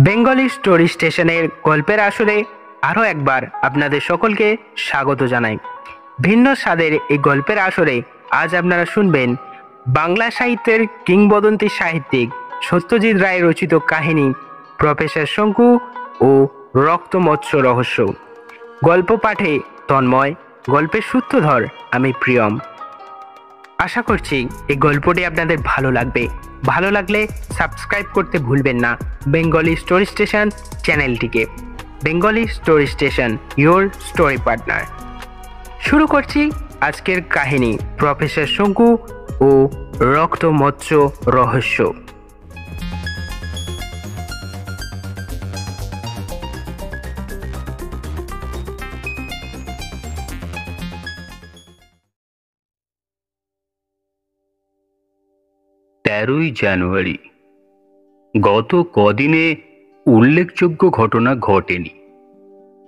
Bengali story স্টেশনের গল্পের আসরে আরও একবার আপনাদের সকলকে স্বাগত জানাই। ভিন্ন স্বাদের এই গল্পের আসরে আজ আপনারা শুনবেন বাংলা সাহিত্যের কিংবদন্তি সাহিত্যিক সত্যজিৎ রায় রচিত কাহিনী প্রফেসর শঙ্কু ও রক্তমৎস্য রহস্য। গল্প পাঠে তন্ময়, গল্পের সূত্রধর আমি প্রিয়ম। আশা করছি এই গল্পটি আপনাদের ভালো লাগবে। ভালো লাগলে সাবস্ক্রাইব করতে ভুলবেন না বেঙ্গলি স্টোরি স্টেশন চ্যানেলটিকে। Bengali story station, your story partner. শুরু করছি আজকের কাহিনী প্রফেসর শঙ্কু ও রক্তমৎস্য রহস্য। তেরোই জানুয়ারি। গত কদিনে উল্লেখযোগ্য ঘটনা ঘটেনি,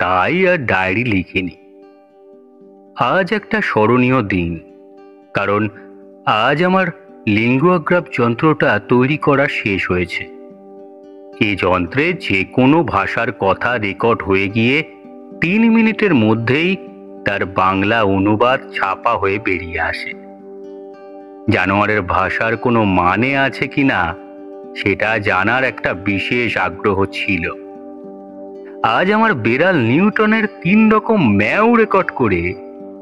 তাই আর ডায়েরি লিখিনি। আজ একটা স্মরণীয় দিন, কারণ আজ আমার লিঙ্গুয়াগ্রাফ যন্ত্রটা তৈরি করা শেষ হয়েছে। এই যন্ত্রে যে কোনো ভাষার কথা রেকর্ড হয়ে গিয়ে 3 মিনিটের মধ্যেই তার বাংলা অনুবাদ ছাপা হয়ে বেরিয়ে আসে। জানোয়ারের ভাষার কোনো মানে আছে কিনা সেটা জানার একটা বিশেষ আগ্রহ ছিল। আজ আমার বেড়াল নিউটনের 3 রকম ম্যাও রেকর্ড করে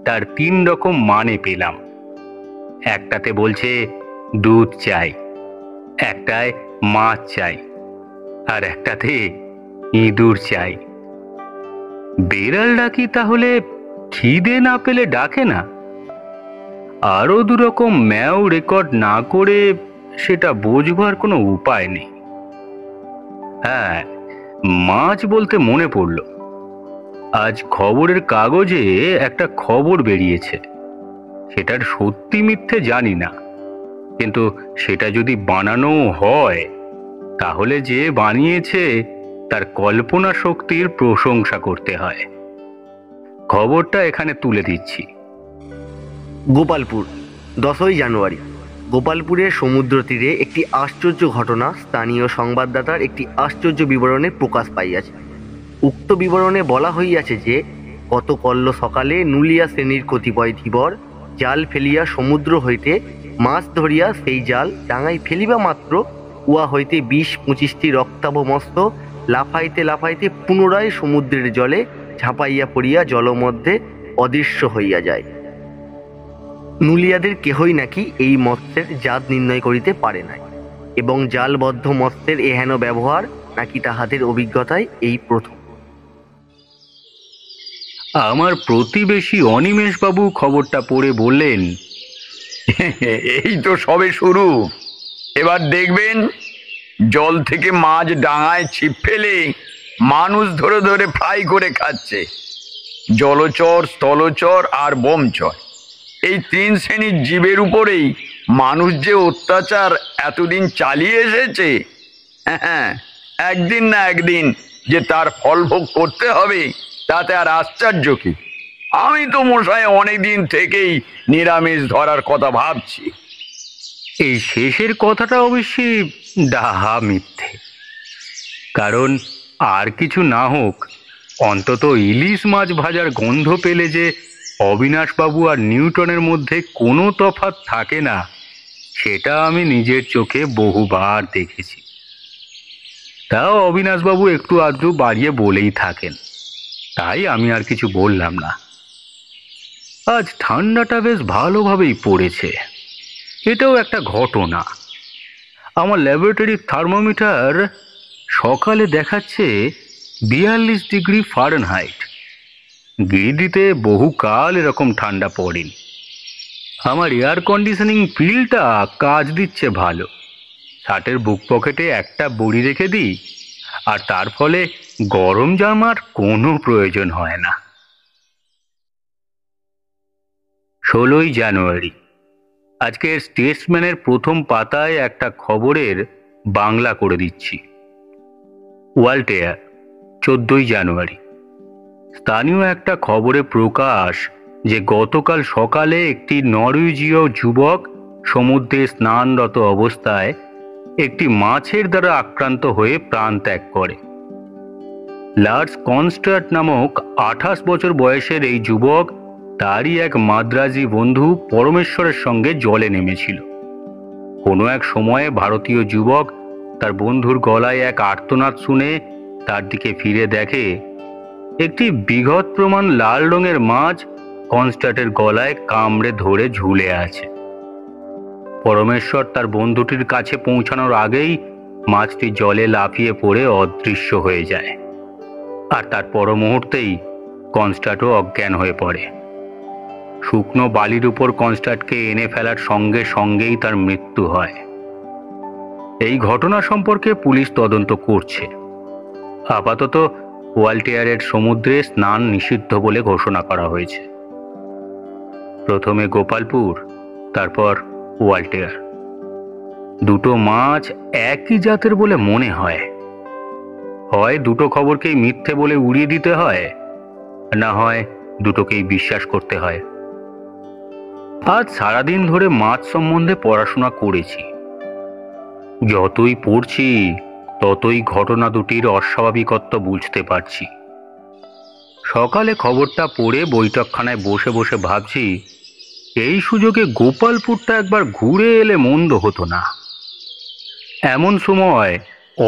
তার 3 রকম মানে পেলাম। একটাতে বলছে দুধ চাই, একটায় মাছ চাই, আর একটাতে ইঁদুর চাই। বেড়ালটা কি তাহলে খিদে না পেলে ডাকে না? আরো 2 রকম ম্যাও রেকর্ড না করে সেটা বোঝবার কোনো উপায় নেই। হ্যাঁ, মাছ বলতে মনে পড়ল, আজ খবরের কাগজে একটা খবর বেরিয়েছে। সেটার সত্যি মিথ্যে জানি না, কিন্তু সেটা যদি বানানো হয় তাহলে যে বানিয়েছে তার কল্পনা শক্তির প্রশংসা করতে হয়। খবরটা এখানে তুলে দিচ্ছি। গোপালপুর, 10ই জানুয়ারি। গোপালপুরের সমুদ্র তীরে একটি আশ্চর্য ঘটনা স্থানীয় সংবাদদাতার একটি আশ্চর্য বিবরণে প্রকাশ পাইয়াছে। উক্ত বিবরণে বলা হইয়াছে যে গত কল্য সকালে নুলিয়া শ্রেণীর কতিপয় ধীবর জাল ফেলিয়া সমুদ্র হইতে মাছ ধরিয়া সেই জাল ডাঙায় ফেলিবা মাত্র উহা হইতে 20-25টি রক্তাভ মস্ত লাফাইতে লাফাইতে পুনরায় সমুদ্রের জলে ঝাঁপাইয়া পড়িয়া জলমধ্যে অদৃশ্য হইয়া যায়। নুলিয়াদের কেহই নাকি এই মৎস্যের জাত নির্ণয় করিতে পারে নাই, এবং জালবদ্ধ মৎস্যের এহেন ব্যবহার নাকি তাহাদের অভিজ্ঞতায় এই প্রথম। আমার প্রতিবেশী অনিমেষ বাবু খবরটা পড়ে বললেন, এই তো সবে শুরু। এবার দেখবেন জল থেকে মাছ ডাঙায় ছিপ ফেলে মানুষ ধরে ধরে ফ্রাই করে খাচ্ছে। জলচর, স্থলচর আর বোমচর, এই 3 শ্রেণীর জীবের উপরেই মানুষ যে অত্যাচার এতদিন চালিয়ে এসেছে, হ্যাঁ, একদিন না একদিন যে তার ফল ভোগ করতে হবে তাতে আর আশ্চর্য কি? আমি তো মশাই অনেকদিন থেকেই নিরামিষ ধরার কথা ভাবছি। এই শেষের কথাটা অবশ্যই ডাহা মিথ্যে। কারণ আর কিছু না হোক, অন্তত ইলিশ মাছ ভাজার গন্ধ পেলে যে অবিনাশবাবু আর নিউটনের মধ্যে কোনো তফাৎ থাকে না, সেটা আমি নিজের চোখে বহুবার দেখেছি। তাও অবিনাশবাবু একটু আধটু বাড়িয়ে বলেই থাকেন, তাই আমি আর কিছু বললাম না। আজ ঠান্ডাটা বেশ ভালোভাবেই পড়েছে, এটাও একটা ঘটনা। আমার ল্যাবরেটরির থার্মোমিটার সকালে দেখাচ্ছে 42 ডিগ্রি ফারেনহাইট। গিরিডিতে বহুকাল এরকম ঠান্ডা পড়েনি। আমার এয়ার কন্ডিশনিং ফিল্ডটা কাজ দিচ্ছে ভালো। শার্টের বুক পকেটে একটা বড়ি রেখে দিই, আর তার ফলে গরম জামার কোনো প্রয়োজন হয় না। 16ই জানুয়ারি। আজকের স্টেটসম্যানের প্রথম পাতায় একটা খবরের বাংলা করে দিচ্ছি। ওয়ালটেয়ার, 14ই জানুয়ারি। স্থানীয় একটা খবরে প্রকাশ যে গতকাল সকালে একটি নরওয়েজীয় যুবক সমুদ্রে স্নানরত অবস্থায় একটি মাছের দ্বারা আক্রান্ত হয়ে প্রাণ ত্যাগ করে। লার্স কনস্ট্যান্ট নামক 28 বছর বয়সের এই যুবক তারই এক মাদ্রাজি বন্ধু পরমেশ্বরের সঙ্গে জলে নেমেছিল। কোনো এক সময়ে ভারতীয় যুবক তার বন্ধুর গলায় এক আর্তনাদ শুনে তার দিকে ফিরে দেখে একটি বিঘৎ প্রমাণ লাল রঙের মাছ কনস্ট্যান্টের গলায় কামড়ে ধরে ঝুলে আছে। পরমেশ্বর তার বন্ধুটির কাছে পৌঁছানোর আগেই মাছটি জলে লাফিয়ে পড়ে অদৃশ্য হয়ে যায়, আর তার পর মুহূর্তেই কনস্ট্যান্টও অজ্ঞান হয়ে পড়ে। শুকনো বালির উপর কনস্ট্যান্টকে এনে ফেলার সঙ্গে সঙ্গেই তার মৃত্যু হয়। এই ঘটনা সম্পর্কে পুলিশ তদন্ত করছে। আপাতত ওয়াল্টিয়ারের সমুদ্রে স্নান নিষিদ্ধ বলে ঘোষণা করা হয়েছে। প্রথমে গোপালপুর, তারপর ওয়াল্টিয়ার। দুটো মাছ একই জাতের বলে মনে হয়। হয় দুটো খবরকেই মিথ্যে বলে উড়িয়ে দিতে হয়, না হয় দুটোকেই বিশ্বাস করতে হয়। আজ সারাদিন ধরে মাছ সম্বন্ধে পড়াশোনা করেছি। যতই পড়ছি ততই ঘটনা দুটির অস্বাভাবিকত্ব বুঝতে পারছি। সকালে খবরটা পড়ে বৈঠকখানায় বসে বসে ভাবছি, এই সুযোগে গোপালপুরটা একবার ঘুরে এলে মন্দ হতো না। এমন সময়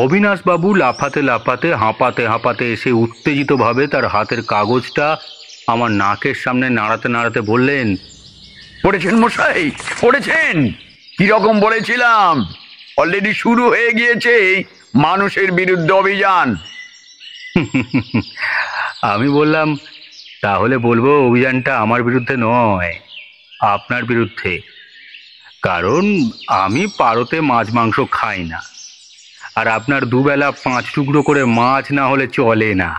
অবিনাশবাবু লাফাতে লাফাতে হাঁপাতে হাঁপাতে এসে উত্তেজিতভাবে তার হাতের কাগজটা আমার নাকের সামনে নাড়াতে নাড়াতে বললেন, পড়েছেন মশাই, পড়েছেন? কিরকম বলেছিলাম? অলরেডি শুরু হয়ে গিয়েছে মানুষের বিরুদ্ধে অভিযান। আমি বললাম, তাহলে বলবো অভিযানটা আমার বিরুদ্ধে নয়, আপনার বিরুদ্ধে। কারণ আমি পারতে মাছ মাংস খাই না, আর আপনার দুবেলা 5 টুকরো করে মাছ না হলে চলে না।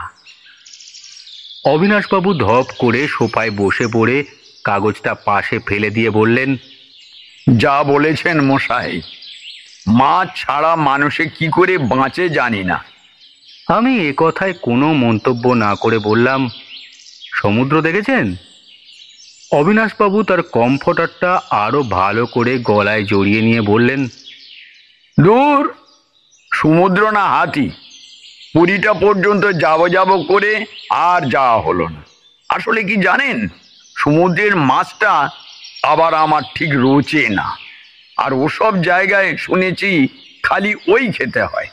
অবিনাশবাবু ধপ করে সোফায় বসে পড়ে কাগজটা পাশে ফেলে দিয়ে বললেন, যা বলেছেন মশাই, মাছ ছাড়া মানুষে কি করে বাঁচে জানি না। আমি এ কথায় কোনো মন্তব্য না করে বললাম, সমুদ্র দেখেছেন? অবিনাশবাবু তার কমফর্টারটা আরো ভালো করে গলায় জড়িয়ে নিয়ে বললেন, দূর, সমুদ্র না হাতি, পুরীটা পর্যন্ত যাব যাব করে আর যাওয়া হলো না। আসলে কি জানেন, সমুদ্রের মাছটা আবার আমার ঠিক রোচে না, আর ওসব জায়গায় শুনেছি খালি ওই খেতে হয়।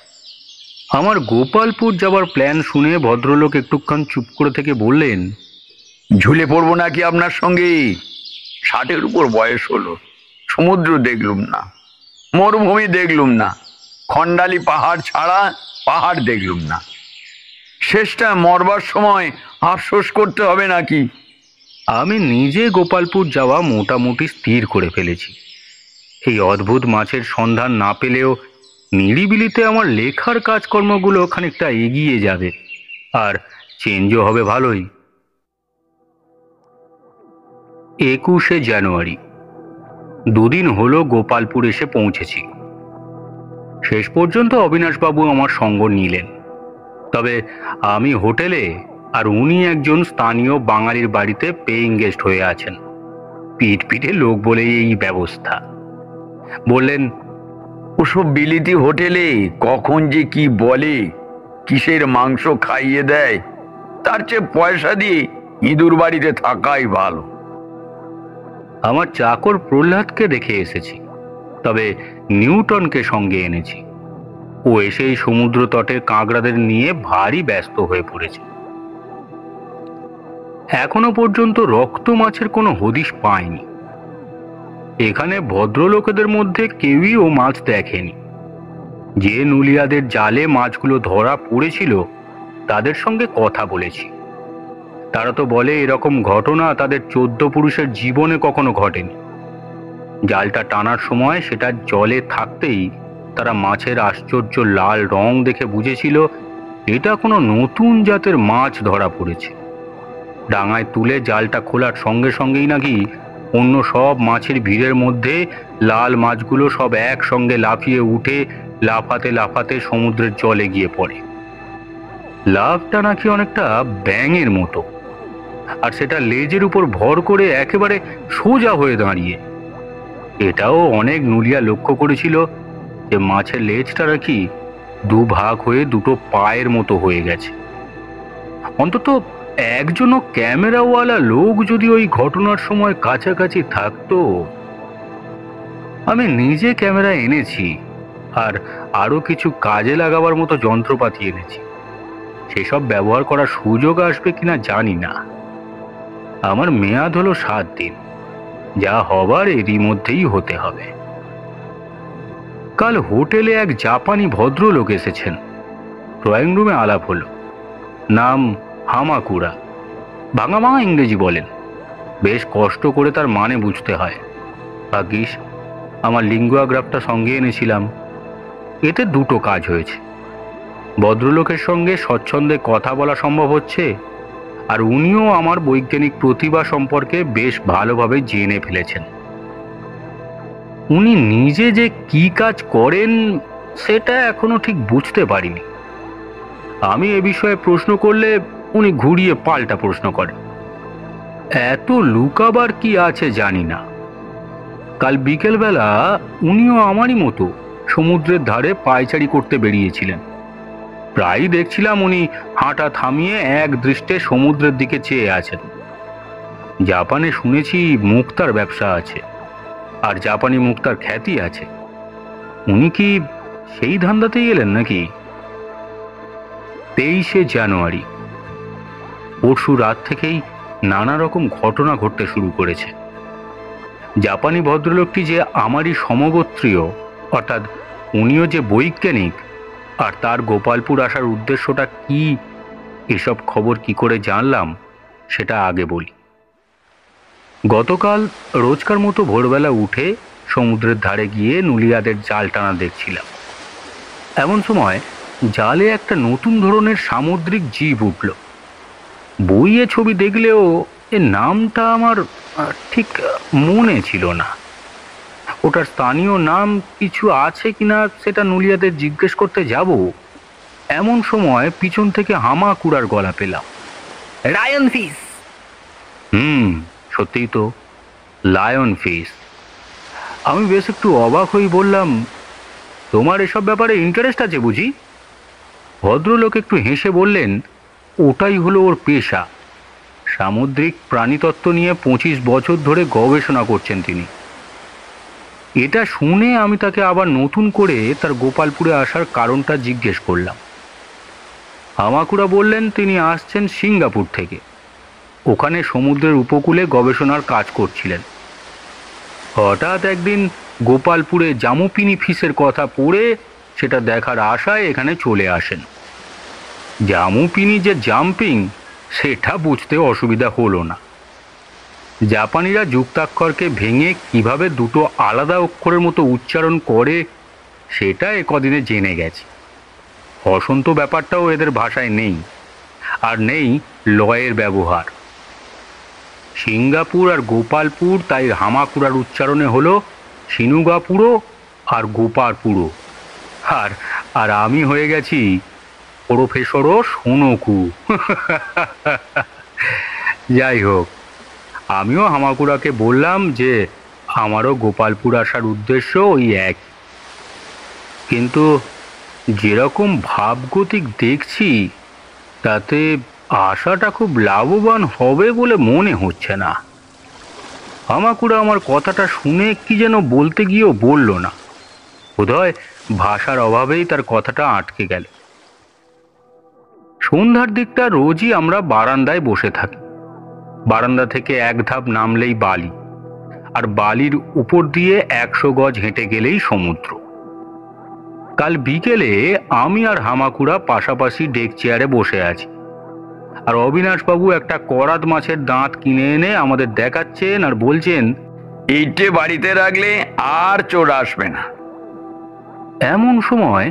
আমার গোপালপুর যাবার প্ল্যান শুনে ভদ্রলোক একটুক্ষণ চুপ করে থেকে বললেন, ঝুলে পড়বো নাকি আপনার সঙ্গে? 60-এর উপর বয়স হলো, সমুদ্র দেখলুম না, মরুভূমি দেখলুম না, খন্ডালি পাহাড় ছাড়া পাহাড় দেখলুম না। শেষটা মরবার সময় আফসোস করতে হবে নাকি? আমি নিজে গোপালপুর যাওয়া মোটামুটি স্থির করে ফেলেছি। এই অদ্ভুত মাছের সন্ধান না পেলেও নিরিবিলিতে আমার লেখার কাজকর্মগুলো খানিকটা এগিয়ে যাবে, আর চেঞ্জও হবে ভালোই। 21শে জানুয়ারি। দুদিন হলো গোপালপুর এসে পৌঁছেছি। শেষ পর্যন্ত অবিনাশবাবু আমার সঙ্গ নিলেন। তবে আমি হোটেলে, আর উনি একজন স্থানীয় বাঙালির বাড়িতে পেইং গেস্ট হয়ে আছেন। পিঠ পিঠে লোক বলেই এই ব্যবস্থা। বললেন, ওসব বিলিতি হোটেলে কখন যে কি বলে, কিসের মাংস খাইয়ে দেয়, তার চেয়ে পয়সা দিয়ে ইঁদুর বাড়িতে থাকাই ভালো। আমার চাকর প্রহ্লাদকে দেখে এসেছি, তবে নিউটনকে সঙ্গে এনেছি। ও এসেই সমুদ্র তটের কাঁকড়াদের নিয়ে ভারী ব্যস্ত হয়ে পড়েছে। এখনো পর্যন্ত রক্ত মাছের কোনো হদিশ পায়নি। এখানে ভদ্রলোকেদের মধ্যে কেউই ও মাছ দেখেনি। যে নুলিয়াদের জালে মাছগুলো ধরা পড়েছিল তাদের সঙ্গে কথা বলেছি। তারা তো বলে এরকম ঘটনা তাদের 14 পুরুষের জীবনে কখনো ঘটেনি। জালটা টানার সময় সেটা জলে থাকতেই তারা মাছের আশ্চর্য লাল রং দেখে বুঝেছিল এটা কোনো নতুন জাতের মাছ ধরা পড়েছে। ডাঙায় তুলে জালটা খোলার সঙ্গে সঙ্গেই নাকি অন্য সব মাছের ভিড়ের মধ্যে লাল মাছগুলো সব একসঙ্গে লাফিয়ে উঠে লাফাতে লাফাতে সমুদ্রের জলে গিয়ে পড়ে। লাফটা নাকি অনেকটা ব্যাঙের মতো, আর সেটা লেজের উপর ভর করে একেবারে সোজা হয়ে দাঁড়িয়ে। এটাও অনেক নুলিয়া লক্ষ্য করেছিল যে মাছের লেজটা নাকি দুভাগ হয়ে দুটো পায়ের মতো হয়ে গেছে। অন্তত একজনও ক্যামেরাওয়ালা লোক যদি ওই ঘটনার সময় কাছাকাছি থাকতো। আমি নিজে ক্যামেরা এনেছি, আর আরো কিছু কাজে লাগাবার মতো যন্ত্রপাতি এনেছি। সেসব ব্যবহার করার সুযোগ আসবে কিনা জানি না। আমার মেয়াদ হলো 7 দিন, যা হবার এরই মধ্যেই হতে হবে। কাল হোটেলে এক জাপানি ভদ্রলোক এসেছেন। ড্রয়িং রুমে আলাপ হলো। নাম হামাকুরা। ভাঙা ভাঙা ইংরেজি বলেন, বেশ কষ্ট করে তার মানে বুঝতে হয়। ভাগ্যিস আমার লিঙ্গুয়াগ্রাফটা সঙ্গে এনেছিলাম। এতে দুটো কাজ হয়েছে। ভদ্রলোকের সঙ্গে স্বচ্ছন্দে কথা বলা সম্ভব হচ্ছে, আর উনিও আমার বৈজ্ঞানিক প্রতিভা সম্পর্কে বেশ ভালোভাবে জেনে ফেলেছেন। উনি নিজে যে কি কাজ করেন সেটা এখনো ঠিক বুঝতে পারিনি। আমি এ বিষয়ে প্রশ্ন করলে উনি ঘুরিয়ে পাল্টা প্রশ্ন করেন। এত লুকাবার কি আছে জানি না। কাল বিকেলবেলা উনিও আমারই মতো সমুদ্রের ধারে পায়চারি করতে বেরিয়েছিলেন। প্রায়ই দেখছিলাম উনি হাঁটা থামিয়ে এক দৃষ্টে সমুদ্রের দিকে চেয়ে আছেন। জাপানে শুনেছি মুক্তার ব্যবসা আছে, আর জাপানি মুক্তার খ্যাতি আছে। উনি কি সেই ধান্দাতেই এলেন নাকি? 23শে জানুয়ারি। পরশু রাত থেকেই নানা রকম ঘটনা ঘটতে শুরু করেছে। জাপানি ভদ্রলোকটি যে আমারই সমগোত্রীয়, অর্থাৎ উনিও যে বৈজ্ঞানিক, আর তার গোপালপুর আসার উদ্দেশ্যটা কি, এসব খবর কি করে জানলাম সেটা আগে বলি। গতকাল রোজকার মতো ভোরবেলা উঠে সমুদ্রের ধারে গিয়ে নুলিয়াদের জাল টানা দেখছিলাম। এমন সময় জালে একটা নতুন ধরনের সামুদ্রিক জীব উঠল। বইয়ে ছবি দেখলেও এর নামটা আমার ঠিক মনে ছিল না। ওটার স্থানীয় নাম কিছু আছে কিনা সেটা নুলিয়াদের জিজ্ঞেস করতে যাব, এমন সময় পিছন থেকে হামাকুড়ার গলা পেলাম। Lion fish. সত্যিই তো, লায়ন ফিশ। আমি বেশ একটু অবাক হয়ে বললাম, তোমার এসব ব্যাপারে ইন্টারেস্ট আছে বুঝি? ভদ্রলোক একটু হেসে বললেন, ওটাই হলো ওর পেশা। সামুদ্রিক প্রাণীতত্ত্ব নিয়ে 25 বছর ধরে গবেষণা করছেন তিনি। এটা শুনে আমি তাকে আবার নতুন করে তার গোপালপুরে আসার কারণটা জিজ্ঞেস করলাম। হামাকুড়া বললেন তিনি আসছেন সিঙ্গাপুর থেকে। ওখানে সমুদ্রের উপকূলে গবেষণার কাজ করছিলেন। হঠাৎ একদিন গোপালপুরে জামুপিনি ফিশের কথা পড়ে সেটা দেখার আশায় এখানে চলে আসেন। জামুপিনি যে জাম্পিং সেটা বুঝতে অসুবিধা হলো না। জাপানিরা যুক্তাক্ষরকে ভেঙে কিভাবে দুটো আলাদা অক্ষরের মতো উচ্চারণ করে সেটা একদিনে জেনে গেছে। হসন্ত ব্যাপারটাও এদের ভাষায় নেই, আর নেই লয়ের ব্যবহার। সিঙ্গাপুর আর গোপালপুর তাই হামাকুড়ার উচ্চারণে হলো সিনুগাপুরো আর গোপালপুরো। আর আর আমি হয়ে গেছি প্রফেসরও সোনকু। যাই হোক, আমিও হামাকুড়াকে বললাম যে আমারও গোপালপুর আসার উদ্দেশ্য ওই এক, কিন্তু যেরকম ভাবগতিক দেখছি তাতে আশাটা খুব লাভবান হবে বলে মনে হচ্ছে না। হামাকুড়া আমার কথাটা শুনে কি যেন বলতে গিয়েও বলল না। বোধহয় ভাষার অভাবেই তার কথাটা আটকে গেল। সন্ধ্যার দিকটা রোজই আমরা বারান্দায় বসে থাকি। বারান্দা থেকে এক ধাপ নামলেই বালি, আর বালির উপর দিয়ে 100 গজ হেঁটে গেলেই সমুদ্র। কাল বিকেলে আমি আর হামাকুড়া পাশাপাশি ডেক চেয়ারে বসে আছি, আর অবিনাশবাবু একটা করাত মাছের দাঁত কিনে এনে আমাদের দেখাচ্ছেন আর বলছেন, এইটে বাড়িতে রাখলে আর চোর আসবে না। এমন সময়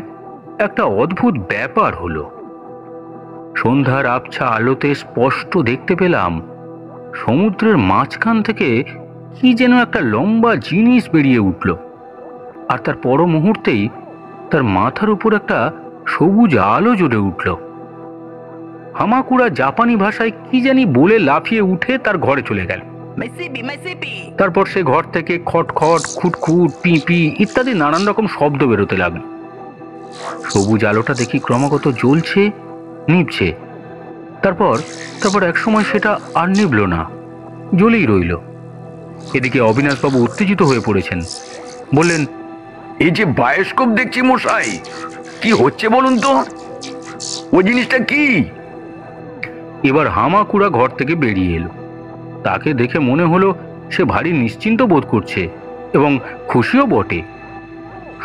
একটা অদ্ভুত ব্যাপার হলো। সন্ধ্যার আবছা আলোতে স্পষ্ট দেখতে পেলাম সমুদ্রের মাঝখান থেকে কি যেন একটা লম্বা জিনিস বেরিয়ে উঠল, আর তার পর মুহূর্তেই তার মাথার উপর একটা সবুজ আলো জ্বলে উঠল। হামাকুড়া জাপানি ভাষায় কি জানি বলে লাফিয়ে উঠে তার ঘরে চলে গেল। তারপর সে ঘর থেকে খটখট, খুটখুট, পিঁপি ইত্যাদি নানান রকম শব্দ বেরোতে লাগলো। সবুজ আলোটা দেখি ক্রমাগত জ্বলছে, নিভছে, তারপর তারপর এক সময় সেটা আর নিভল না, জ্বলেই রইল। এদিকে অবিনাশবাবু উত্তেজিত হয়ে পড়েছেন, বললেন, এই যে বায়োস্কোপ দেখছি মশাই, কি হচ্ছে বলুন তো? ওই জিনিসটা কি? এবার হামাকুড়া ঘর থেকে বেরিয়ে এলো। তাকে দেখে মনে হলো সে ভারী নিশ্চিন্ত বোধ করছে এবং খুশিও বটে।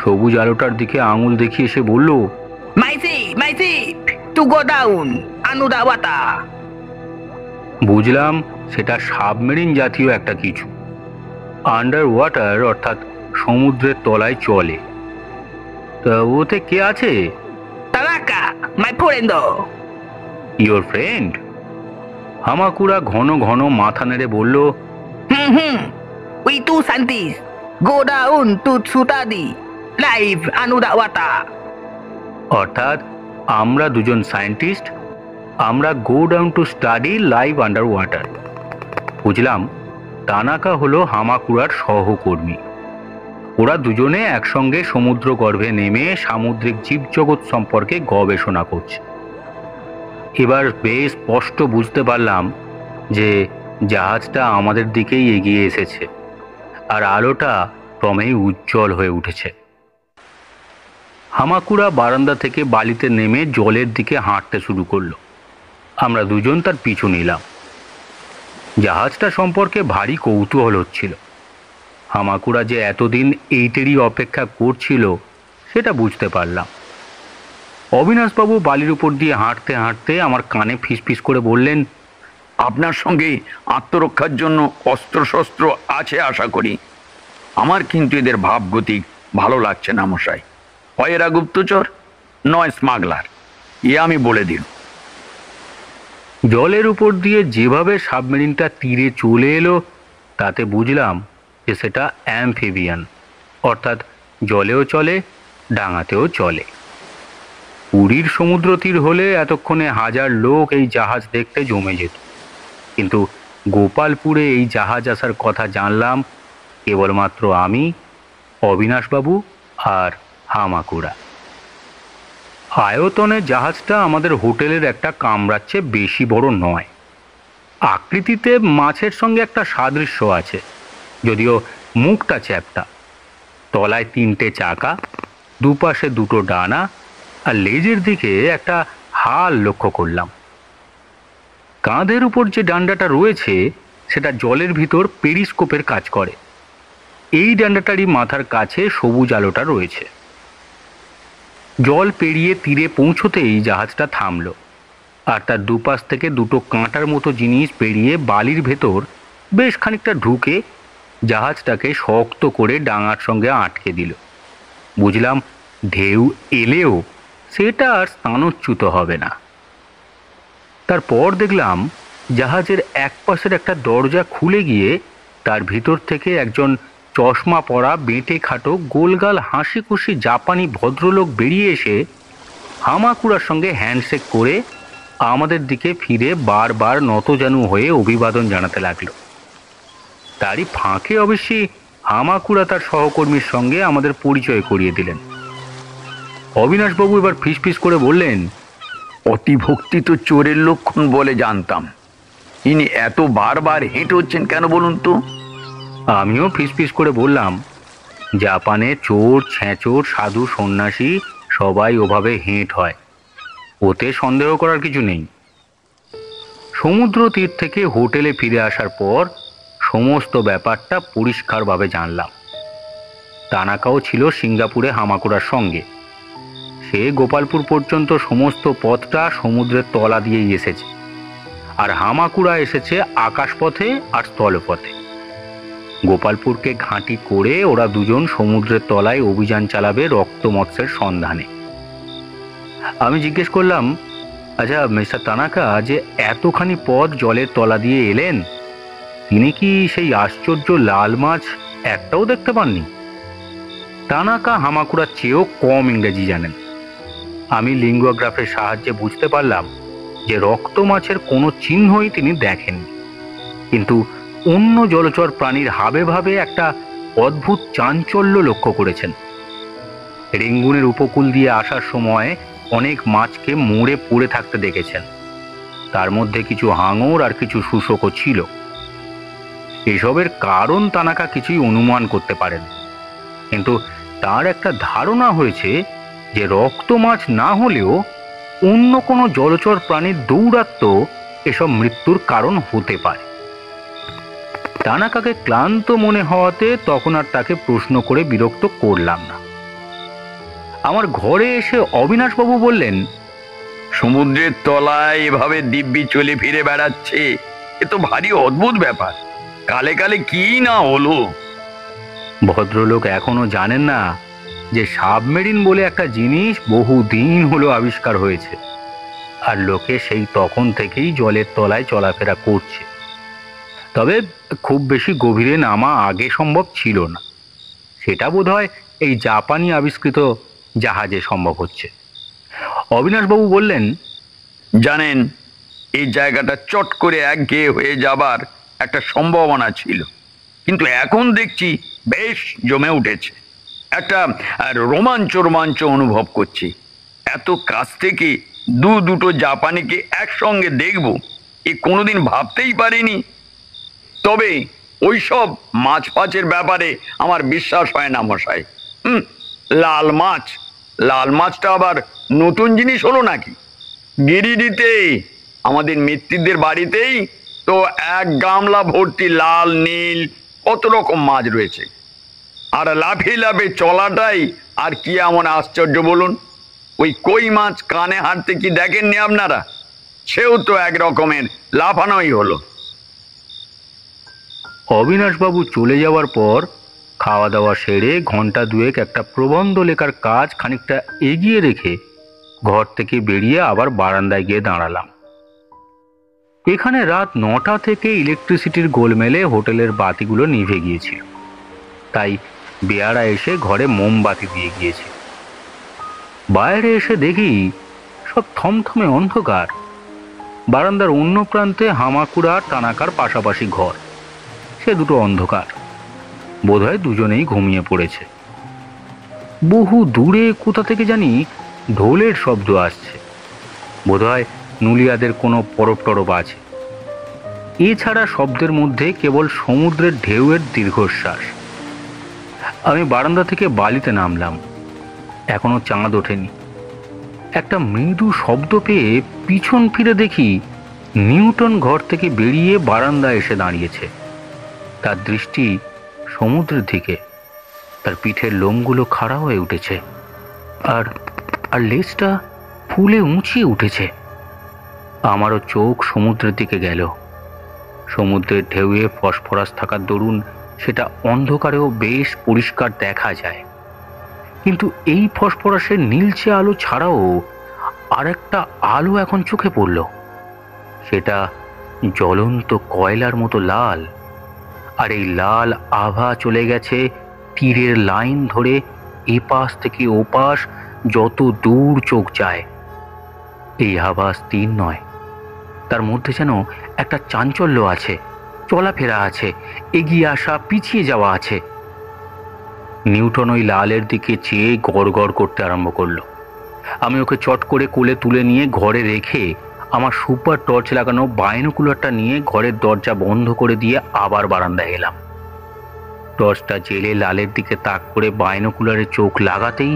সবুজ আলোটার দিকে আঙুল দেখিয়ে সে বলল, মাইসি টু গো ডাউন আনুদাওয়াতা। বুঝলাম সেটা সাবমেরিন জাতীয় একটা কিছু, আন্ডার ওয়াটার অর্থাৎ সমুদ্রের তলায় চলে। তা ওতে কে আছে? Tanaka my friend. Your friend? Hamakura ঘন ঘন মাথা নেড়ে বলল, we two scientist go down to study live আনুদাওয়াতা। অর্থাৎ আমরা দুজন সায়েন্টিস্ট, আমরা go down to study live under water. বুঝলাম তানাকা হলো হামাকুড়ার সহকর্মী। ওরা দুজনে একসঙ্গে সমুদ্র গর্ভে নেমে সামুদ্রিক জীবজগৎ সম্পর্কে গবেষণা করছে। এবার বেশ স্পষ্ট বুঝতে পারলাম যে জাহাজটা আমাদের দিকেই এগিয়ে এসেছে, আর আলোটা ক্রমেই উজ্জ্বল হয়ে উঠেছে। হামাকুড়া বারান্দা থেকে বালিতে নেমে জলের দিকে হাঁটতে শুরু করলো। আমরা দুজন তার পিছু নিলাম। জাহাজটা সম্পর্কে ভারী কৌতূহল হচ্ছিল। হামাকুড়া যে এতদিন এইটেরই অপেক্ষা করছিল সেটা বুঝতে পারলাম। অবিনাশবাবু বালির উপর দিয়ে হাঁটতে হাঁটতে আমার কানে ফিসফিস করে বললেন, আপনার সঙ্গে আত্মরক্ষার জন্য অস্ত্রশস্ত্র আছে আশা করি। আমার কিন্তু এদের ভাবগতি ভালো লাগছে না মশাই। হয় এরা গুপ্তচর, নয় স্মাগলার, এ আমি বলে দিন। জলের উপর দিয়ে যেভাবে সাবমেরিনটা তীরে চলে এলো তাতে বুঝলাম যে সেটা অ্যাম্ফিবিয়ান, অর্থাৎ জলেও চলে, ডাঙাতেও চলে। পুরীর সমুদ্র তীর হলে এতক্ষণে হাজার লোক এই জাহাজ দেখতে জমে যেত, কিন্তু গোপালপুরে এই জাহাজ আসার কথা জানলাম কেবলমাত্র আমি, অবিনাশবাবু আর হামাকুড়া। আয়তনে জাহাজটা আমাদের হোটেলের একটা কামরার চেয়ে বেশি বড় নয়। আকৃতিতে মাছের সঙ্গে একটা সাদৃশ্য আছে, যদিও মুখটা চ্যাপ্টা। তলায় 3টে চাকা, দুপাশে 2টো ডানা, আর লেজের দিকে একটা হাল লক্ষ্য করলাম। কাঁধের উপর যে ডান্ডাটা রয়েছে সেটা জলের ভিতর পেরিস্কোপের কাজ করে। এই ডান্ডাটারই মাথার কাছে সবুজ আলোটা রয়েছে। জল পেরিয়ে তীরে পৌঁছতেই জাহাজটা থামল, আর তার দুপাশ থেকে 2টো কাঁটার মতো জিনিস পেরিয়ে বালির ভেতর বেশ খানিকটা ঢুকে জাহাজটাকে শক্ত করে ডাঙার সঙ্গে আটকে দিল। বুঝলাম ঢেউ এলেও সেটা আর স্থানচ্যুত হবে না। তারপর দেখলাম জাহাজের এক পাশের একটা দরজা খুলে গিয়ে তার ভিতর থেকে একজন চশমা পরা বেঁটে খাটো গোলগাল হাসি খুশি জাপানি ভদ্রলোক বেরিয়ে এসে হামাকুড়ার সঙ্গে হ্যান্ডশেক করে আমাদের দিকে ফিরে বারবার নতজানু হয়ে অভিবাদন জানাতে লাগলো। তারই ফাঁকে অবশ্যই হামাকুড়া তার সহকর্মীর সঙ্গে আমাদের পরিচয় করিয়ে দিলেন। অবিনাশবাবু এবার ফিসফিস করে বললেন, অতিভক্তি তো চোরের লক্ষণ বলে জানতাম। ইনি এত বারবার হেঁটে হচ্ছেন কেন বলুন তো? আমিও ফিসফিস করে বললাম, জাপানে চোর, ছেঁচোর, সাধু, সন্ন্যাসী সবাই ওভাবে হেঁট হয়, ওতে সন্দেহ করার কিছু নেই। সমুদ্র তীর থেকে হোটেলে ফিরে আসার পর সমস্ত ব্যাপারটা পরিষ্কারভাবে জানলাম। তানাকাও ছিল সিঙ্গাপুরে হামাকুড়ার সঙ্গে। সে গোপালপুর পর্যন্ত সমস্ত পথটা সমুদ্রের তলা দিয়েই এসেছে, আর হামাকুড়া এসেছে আকাশপথে আর স্থলপথে। গোপালপুরকে ঘাঁটি করে ওরা দুজন সমুদ্রের তলায় অভিযান চালাবে রক্ত মৎস্যের সন্ধানে। আমি জিজ্ঞেস করলাম, আচ্ছা মিস্টার তানাকা, যে এতখানি পথ জলের তলা দিয়ে এলেন, তিনি কি সেই আশ্চর্য লাল মাছ একটাও দেখতে পাননি? তানাকা হামাকুড়ার চেয়েও কম ইংরেজি জানেন। আমি লিঙ্গুয়াগ্রাফের সাহায্যে বুঝতে পারলাম যে রক্ত মাছের কোনো চিহ্নই তিনি দেখেননি, কিন্তু অন্য জলচর প্রাণীর হাবে ভাবে একটা অদ্ভুত চাঞ্চল্য লক্ষ্য করেছেন। রেঙ্গুনের উপকূল দিয়ে আসার সময় অনেক মাছকে মরে পড়ে থাকতে দেখেছেন। তার মধ্যে কিছু হাঙর আর কিছু শুশকও ছিল। এসবের কারণ তানাকা কিছুই অনুমান করতে পারেন, কিন্তু তার একটা ধারণা হয়েছে যে রক্ত মাছ না হলেও অন্য কোনো জলচর প্রাণীর দৌরাত্ম্য এসব মৃত্যুর কারণ হতে পারে। তানাকাকে ক্লান্ত মনে হওয়াতে তখন আর তাকে প্রশ্ন করে বিরক্ত করলাম না। আমার ঘরে এসে অবিনাশবাবু বললেন, সমুদ্রের তলায় এভাবে দিব্যি চলে ফিরে বেড়াচ্ছে, এ তো ভারী অদ্ভুত ব্যাপার। কালে কালে কি না হলো। ভদ্রলোক এখনো জানেন না যে সাবমেরিন বলে একটা জিনিস বহুদিন হলো আবিষ্কার হয়েছে, আর লোকে সেই তখন থেকেই জলের তলায় চলাফেরা করছে। তবে খুব বেশি গভীরে নামা আগে সম্ভব ছিল না, সেটা বোধহয় এই জাপানি আবিষ্কৃত জাহাজে সম্ভব হচ্ছে। অবিনাশবাবু বললেন, জানেন, এই জায়গাটা চট করে একঘেয়ে হয়ে যাবার একটা সম্ভাবনা ছিল, কিন্তু এখন দেখছি বেশ জমে উঠেছে। একটা রোমাঞ্চ অনুভব করছি। এত কাছ থেকে দুটো জাপানিকে একসঙ্গে দেখব, এ কোনোদিন ভাবতেই পারিনি। তবে ওইসব মাছ ফাছের ব্যাপারে আমার বিশ্বাস হয় না মশাই। লাল মাছটা আবার নতুন জিনিস হলো নাকি? গিরিডিতে আমাদের মিত্রদের বাড়িতেই তো এক গামলা ভর্তি লাল নীল কত রকম মাছ রয়েছে, আর লাফে চলাটাই আর কি এমন আশ্চর্য বলুন। ওই কই মাছ কানে হাঁটতে কি দেখেননি আপনারা? সেও তো এক রকমের লাফানোই হলো। অবিনাশবাবু চলে যাওয়ার পর খাওয়া দাওয়া সেরে ঘন্টা দুয়েক একটা প্রবন্ধ লেখার কাজ খানিকটা এগিয়ে রেখে ঘর থেকে বেরিয়ে আবার বারান্দায় গিয়ে দাঁড়ালাম। এখানে রাত 9টা থেকে ইলেকট্রিসিটির গোলমেলে হোটেলের বাতিগুলো নিভে গিয়েছিল, তাই বেয়ারা এসে ঘরে মোমবাতি দিয়ে গিয়েছে। বাইরে এসে দেখি সব থমথমে অন্ধকার। বারান্দার অন্য প্রান্তে হামাকুড়া টানাকার পাশাপাশি ঘর, সে দুটো অন্ধকার। বোধহয় দুজনেই ঘুমিয়ে পড়েছে। বহু দূরে কোথা থেকে জানি ঢোলের শব্দ আসছে, বোধহয় নুলিয়াদের কোনো পরব টরব আছে। এছাড়া শব্দের মধ্যে কেবল সমুদ্রের ঢেউয়ের দীর্ঘশ্বাস। আমি বারান্দা থেকে বালিতে নামলাম, এখনো চাঁদ ওঠেনি। একটা মৃদু শব্দ পেয়ে পিছন ফিরে দেখি নিউটন ঘর থেকে বেরিয়ে বারান্দায় এসে দাঁড়িয়েছে। তার দৃষ্টি সমুদ্রের দিকে, তার পিঠের লোমগুলো খাড়া হয়ে উঠেছে, আর লেজটা ফুলে উঁচিয়ে উঠেছে। আমারও চোখ সমুদ্রের দিকে গেল। সমুদ্রের ঢেউয়ে ফসফরাস থাকার দরুন সেটা অন্ধকারেও বেশ পরিষ্কার দেখা যায়, কিন্তু এই ফসফরাসের নীলচে আলো ছাড়াও আর একটা আলো এখন চোখে পড়ল। সেটা জ্বলন্ত কয়লার মতো লাল, আর এই লাল আভা চলে গেছে তীরের লাইন ধরে এপাশ থেকে ওপাশ যত দূর চোখ যায়। এই আভাস তীর নয়, তার মধ্যে যেন একটা চাঞ্চল্য আছে, চলাফেরা আছে, এগিয়ে আসা পিছিয়ে যাওয়া আছে। নিউটন ওই লালের দিকে চেয়ে গড় গড় করতে আরম্ভ করলো। আমি ওকে চট করে কোলে তুলে নিয়ে ঘরে রেখে আমার সুপার টর্চ লাগানো বাইনোকুলারটা নিয়ে ঘরের দরজা বন্ধ করে দিয়ে আবার বারান্দায় এলাম। টর্চটা জেলে লালের দিকে তাক করে বাইনোকুলারে চোখ লাগাতেই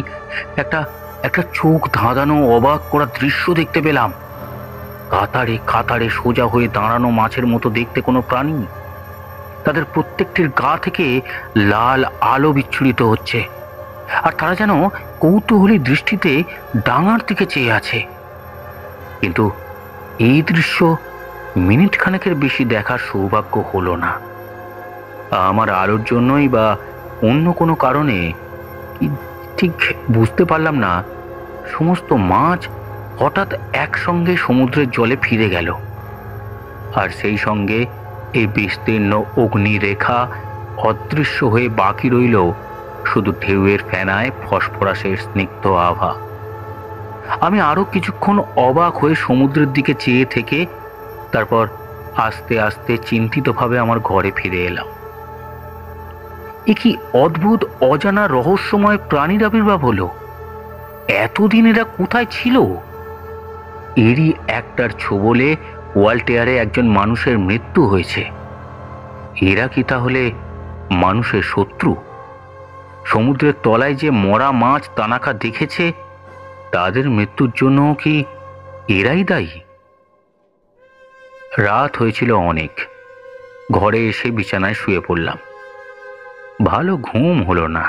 একটা চোখ ধাঁধানো অবাক করা দৃশ্য দেখতে পেলাম। কাতারে কাতারে সোজা হয়ে দাঁড়ানো মাছের মতো দেখতে কোনো প্রাণী, তাদের প্রত্যেকটির গা থেকে লাল আলো বিচ্ছুরিত হচ্ছে, আর তারা যেন কৌতূহলী দৃষ্টিতে ডাঙার দিকে চেয়ে আছে। কিন্তু এই দৃশ্য মিনিট খানেকের বেশি দেখার সৌভাগ্য হলো না। আমার আলোর জন্যই বা অন্য কোনো কারণে ঠিক বুঝতে পারলাম না, সমস্ত মাছ হঠাৎ একসঙ্গে সমুদ্রের জলে ফিরে গেল, আর সেই সঙ্গে এই বিস্তীর্ণ অগ্নিরেখা অদৃশ্য হয়ে বাকি রইল শুধু ঢেউয়ের ফেনায় ফসফরাসের স্নিগ্ধ আভা। আমি আরো কিছুক্ষণ অবাক হয়ে সমুদ্রের দিকে চেয়ে থেকে তারপর আস্তে আস্তে চিন্তিতভাবে আমার ঘরে ফিরে এলাম। এ কি অদ্ভুত অজানা রহস্যময় প্রাণীর আবির্ভাব হলো! এতদিন এরা কোথায় ছিল? এরই একটার ছোবলে ওয়াল্টেয়ারে একজন মানুষের মৃত্যু হয়েছে। এরা কি তাহলে মানুষের শত্রু? সমুদ্রের তলায় যে মরা মাছ তানাকা দেখেছে, তাদের মৃত্যুর জন্য কি এরাই দায়ী? রাত হয়েছিল অনেক। ঘরে এসে বিছানায় শুয়ে পড়লাম। ভালো ঘুম হলো না।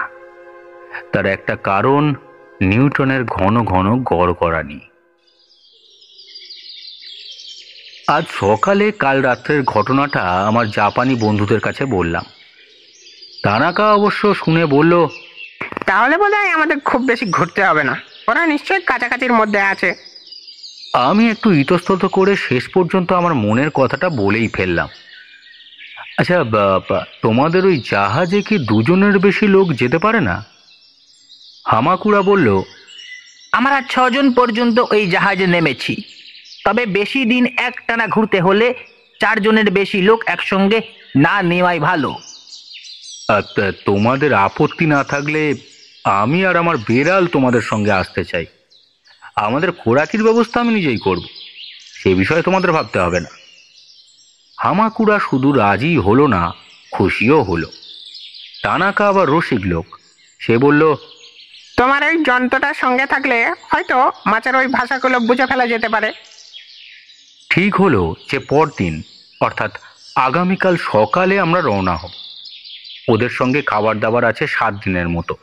তার একটা কারণ নিউটনের ঘন ঘন গড়গড়ানি। আজ সকালে কাল রাত্রের ঘটনাটা আমার জাপানি বন্ধুদের কাছে বললাম। তানাকা অবশ্য শুনে বলল, তাহলে বোধহয় আমাদের খুব বেশি ঘুরতে হবে না, ওরা নিশ্চয়ই কাছাকাছির মধ্যে আছে। আমি একটু ইতস্তত করে শেষ পর্যন্ত আমার মনের কথাটা বলেই ফেললাম। আচ্ছা, তোমাদের ওই জাহাজে কি দুজনের বেশি লোক যেতে পারে না? হামাকুড়া বলল, আমরা 6 জন পর্যন্ত ওই জাহাজে নেমেছি। তবে বেশি দিন একটানা ঘুরতে হলে 4 জনের বেশি লোক একসঙ্গে না নেওয়াই ভালো। তোমাদের আপত্তি না থাকলে আমি আর আমার বেড়াল তোমাদের সঙ্গে আসতে চাই। আমাদের খোরাকির ব্যবস্থা আমি নিজেই করব, সে বিষয়ে তোমাদের ভাবতে হবে না। হামাকুড়া শুধু রাজি হলো না, খুশিও হলো। তানাকা আবার রসিক লোক, সে বলল, তোমার ওই যন্ত্রটার সঙ্গে থাকলে হয়তো মাছের ওই ভাষাগুলো বুঝে ফেলা যেতে পারে। ঠিক হলো যে পরদিন অর্থাৎ আগামীকাল সকালে আমরা রওনা হব। ওদের সঙ্গে খাবার দাবার আছে 7 দিনের মতো।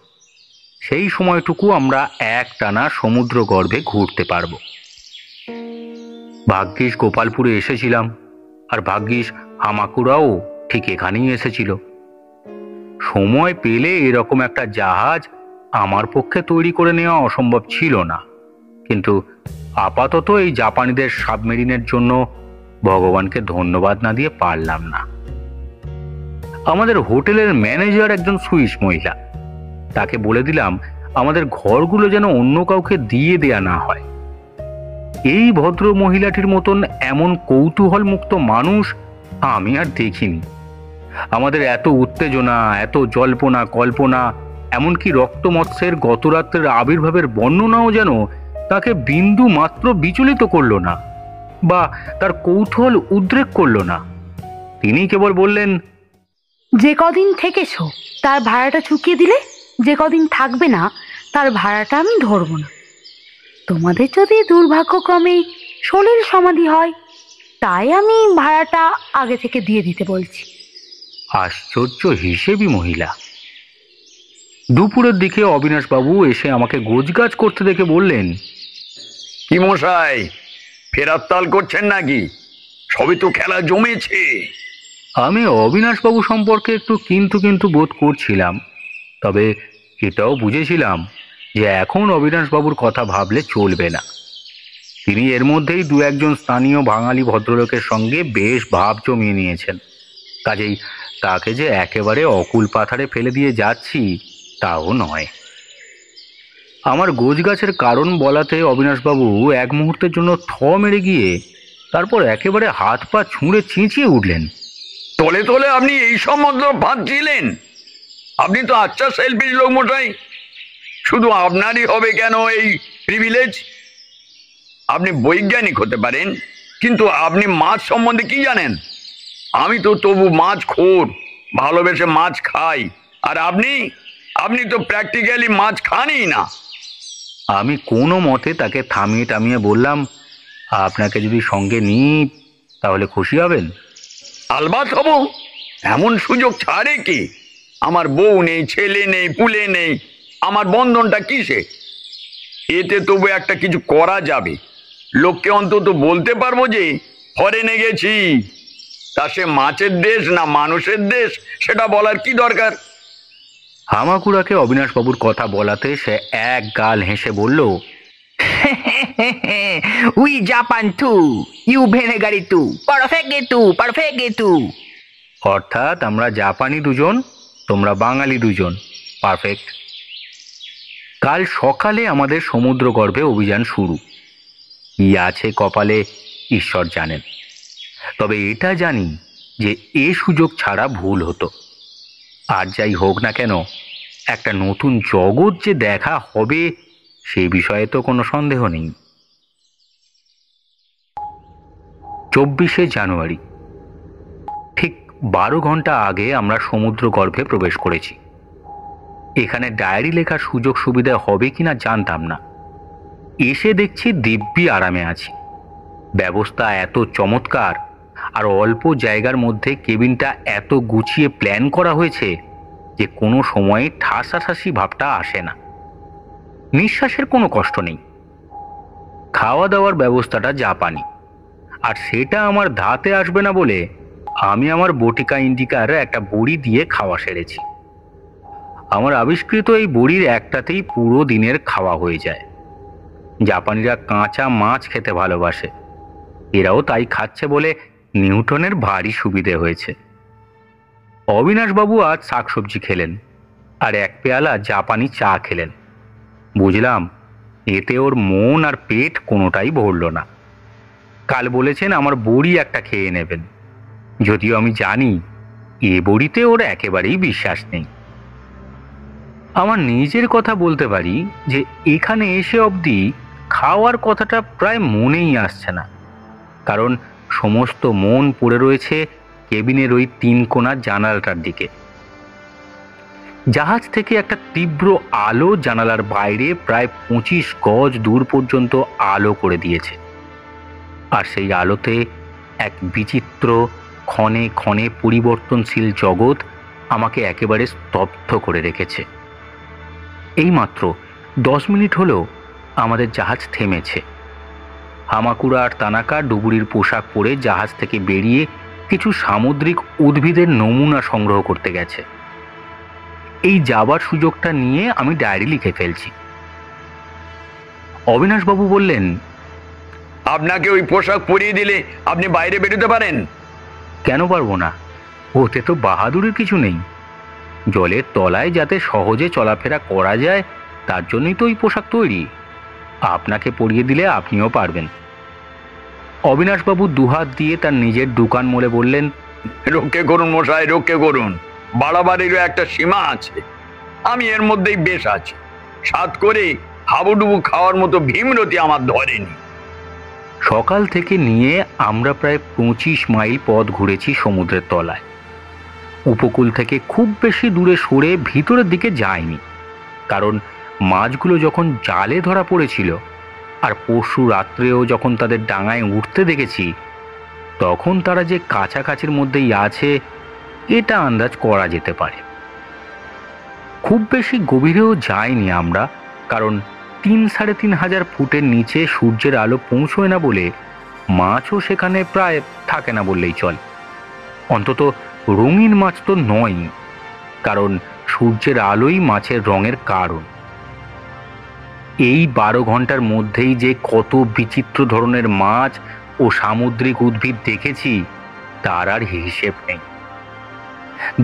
সেই সময়টুকু আমরা একটানা সমুদ্র গর্ভে ঘুরতে পারবো। ভাগ্যিস গোপালপুরে এসেছিলাম, আর ভাগ্যিস হামাকুড়াও ঠিক এখানেই এসেছিল। সময় পেলে এরকম একটা জাহাজ আমার পক্ষে তৈরি করে নেওয়া অসম্ভব ছিল না, কিন্তু আপাতত এই জাপানিদের সাবমেরিনের জন্য ভগবানকে ধন্যবাদ না দিয়ে পারলাম না। আমাদের হোটেলের ম্যানেজার একজন সুইস মহিলা। তাকে বলে দিলাম আমাদের ঘরগুলো যেন অন্য কাউকে দিয়ে দেয়া না হয়। এই ভদ্র মহিলাটির মতন এমন কৌতূহল মুক্ত মানুষ আমি আর দেখিনি। আমাদের এত উত্তেজনা, এত জল্পনা কল্পনা, এমনকি রক্তমৎস্যের গতরাত্রের আবির্ভাবের বর্ণনাও যেন তাকে বিন্দু মাত্র বিচলিত করল না বা তার কৌতূহল উদ্রেক করল না। তিনি কেবল বললেন, যে কদিন থেকেছো তার ভাড়াটা চুকিয়ে দিলে যে কদিন থাকবে না তার ভাড়াটা আমি ধরবো না। তোমাদের যদি দুর্ভাগ্যক্রমে সলিল সমাধি হয়, তাই আমি ভাড়াটা আগে থেকে দিয়ে দিতে বলছি। আশ্চর্য হিসেবি মহিলা। দুপুরের দিকে অবিনাশবাবু এসে আমাকে গোছগাছ করতে দেখে বললেন, কি মশাই, ফেরার তাল করছেন নাকি? সবই তো খেলা জমেছে। আমি অবিনাশবাবু সম্পর্কে একটু কিন্তু কিন্তু বোধ করছিলাম, তবে এটাও বুঝেছিলাম যে এখন অবিনাশবাবুর কথা ভাবলে চলবে না। তিনি এর মধ্যেই 2-1 স্থানীয় বাঙালি ভদ্রলোকের সঙ্গে বেশ ভাব জমিয়ে নিয়েছেন। কাজেই তাকে যে একেবারে অকুল পাথারে ফেলে দিয়ে যাচ্ছি তাও নয়। আমার গোছগাছের কারণ বলাতে অবিনাশবাবু এক মুহূর্তের জন্য থ মেরে গিয়ে তারপর একেবারে হাত পা ছুঁড়ে চেঁচিয়ে উঠলেন, তলে তলে আপনি এই সব মতলব ভাবছিলেন? আপনি তো আচ্ছা সেলফিশ লোক মশাই। শুধু আপনারই হবে কেন এই প্রিভিলেজ? আপনি বৈজ্ঞানিক হতে পারেন, কিন্তু আপনি মাছ সম্বন্ধে কি জানেন? আমি তো তবু মাছ খোর, ভালোবেসে মাছ খাই, আর আপনি তো প্র্যাকটিক্যালি মাছ খানই না। আমি কোনো মতে তাকে থামিয়ে টামিয়ে বললাম, আপনাকে যদি সঙ্গে নিই তাহলে খুশি হবেন? আলবাত হব, এমন সুযোগ ছাড়ে কি? আমার বউ নেই, ছেলে নেই, পুলে নেই, আমার বন্ধনটা কিসে? এতে তবু একটা কিছু করা যাবে। লোককে অন্তত বলতে পারবো যে ফরেনে গেছি। তা সে মাছের দেশ না মানুষের দেশ, সেটা বলার কি দরকার? হামাকুড়াকে অবিনাশবাবুর কথা বলাতে সে এক গাল হেসে বলল, উই জাপান টু, ইউ ভেনেগারি টু, পারফেক্ট টু। অর্থাৎ আমরা জাপানি 2 জন, তোমরা বাঙালি 2 জন, পারফেক্ট। কাল সকালে আমাদের সমুদ্র গর্ভে অভিযান শুরু। কি আছে কপালে ঈশ্বর জানেন। তবে এটা জানি যে এ সুযোগ ছাড়া ভুল হতো। আর যাই হোক না কেন, একটা নতুন জগৎ যে দেখা হবে সে বিষয়ে তো কোনো সন্দেহ নেই। 24শে জানুয়ারি। ঠিক 12 ঘন্টা আগে আমরা সমুদ্র গর্ভে প্রবেশ করেছি। এখানে ডায়েরি লেখার সুযোগ সুবিধা হবে কিনা জানতাম না। এসে দেখছি দিব্যি আরামে আছি। ব্যবস্থা এত চমৎকার, আর অল্প জায়গার মধ্যে কেবিনটা এত গুছিয়ে প্ল্যান করা হয়েছে যে কোনো সময়ে ঠাসাঠাসি ভাবটা আসে না। নিঃশ্বাসের কোনো কষ্ট নেই। খাওয়া দাওয়ার ব্যবস্থাটা জাপানি, আর সেটা আমার ধাতে আসবে না বলে আমি আমার বটিকা ইন্ডিকার একটা বড়ি দিয়ে খাওয়া সেরেছি। আমার আবিষ্কৃত এই বড়ির একটাতেই পুরো দিনের খাওয়া হয়ে যায়। জাপানিরা কাঁচা মাছ খেতে ভালোবাসে, এরাও তাই খাচ্ছে বলে নিউটনের ভারী সুবিধে হয়েছে। অবিনাশবাবু আজ শাকসবজি খেলেন আর এক পেয়ালা জাপানি চা খেলেন। বুঝলাম এতে ওর মন আর পেট কোনোটাই ভরল না। কাল বলেছেন আমার বড়ি একটা খেয়ে নেবেন, যদিও আমি জানি এ বড়িতে ওর একেবারেই বিশ্বাস নেই। আমার নিজের কথা বলতে পারি যে এখানে এসে অবধি খাওয়ার কথাটা প্রায় মনেই আসছে না, কারণ সমস্ত মন পড়ে রয়েছে কেবিনের ওই 3 কোণা জানালাটার দিকে। জাহাজ থেকে একটা তীব্র আলো জানালার বাইরে প্রায় 25 গজ দূর পর্যন্ত আলো করে দিয়েছে, আর সেই আলোতে এক বিচিত্র ক্ষণে ক্ষণে পরিবর্তনশীল জগৎ আমাকে একেবারে স্তব্ধ করে রেখেছে। এইমাত্র 10 মিনিট হলেও আমাদের জাহাজ থেমেছে। হামাকুড়া আর তানাকা ডুবুরির পোশাক পরে জাহাজ থেকে বেরিয়ে কিছু সামুদ্রিক উদ্ভিদের নমুনা সংগ্রহ করতে গেছে। এই যাবার সুযোগটা নিয়ে আমি ডায়েরি লিখে ফেলছি। অবিনাশবাবু বললেন, আপনাকে ওই পোশাক পরিয়ে দিলে আপনি বাইরে বেরোতে পারেন? কেন পারবো না? ওতে তো বাহাদুরের কিছু নেই। জলের তলায় যাতে সহজে চলাফেরা করা যায় তার জন্যই তো ওই পোশাক তৈরি। আপনাকে পরিয়ে দিলে আপনিও পারবেন। অবিনাশবাবু দুহাত দিয়ে তার নিজের দোকান মোড়ে বললেন, রক্ষে করুন মশাই, রক্ষে করুন। বাড়াবাড়িরও একটা সীমা আছে। আমি এর মধ্যেই বেশ আছি। সাত করে হাবুডুবু খাওয়ার মতো ভীমরতি আমার ধরেনি। সকাল থেকে নিয়ে আমরা প্রায় 25 মাইল পথ ঘুরেছি সমুদ্রের তলায়। উপকূল থেকে খুব বেশি দূরে সরে ভিতরের দিকে যায়নি, কারণ মাছগুলো যখন জালে ধরা পড়েছিল আর পরশু রাত্রেও যখন তাদের ডাঙায় উঠতে দেখেছি, তখন তারা যে কাছাকাছির মধ্যেই আছে এটা আন্দাজ করা যেতে পারে। খুব বেশি গভীরেও যায়নি আমরা, কারণ 3-3.5 হাজার ফুটের নিচে সূর্যের আলো পৌঁছয় না বলে মাছও সেখানে প্রায় থাকে না বললেই চল। অন্তত রঙিন মাছ তো নয়, কারণ সূর্যের আলোই মাছের রঙের কারণ। এই 12 ঘন্টার মধ্যেই যে কত বিচিত্র ধরনের মাছ ও সামুদ্রিক উদ্ভিদ দেখেছি তার আর হিসেব নেই।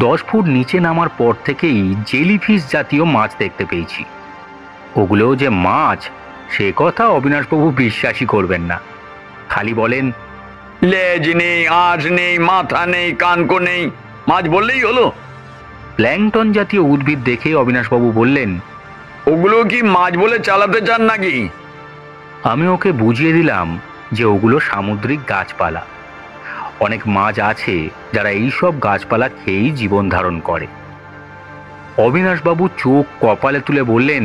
10 ফুট নিচে নামার পর থেকেই জেলিফিশ জাতীয় মাছ দেখতে পেয়েছি। ওগুলোও যে মাছ সে কথা অবিনাশবাবু বিশ্বাসই করবেন না। খালি বলেন, লেজ নেই, আঁশ নেই, মাথা নেই, কানকো নেই, মাছ বললেই হলো। প্ল্যাংটন জাতীয় উদ্ভিদ দেখে অবিনাশবাবু বললেন, ওগুলো কি মাছ বলে চালাতে চান নাকি? আমি ওকে বুঝিয়ে দিলাম যে ওগুলো সামুদ্রিক গাছপালা। অনেক মাছ আছে যারা এইসব গাছপালা খেয়েই জীবন ধারণ করে। অবিনাশবাবু চোখ কপালে তুলে বললেন,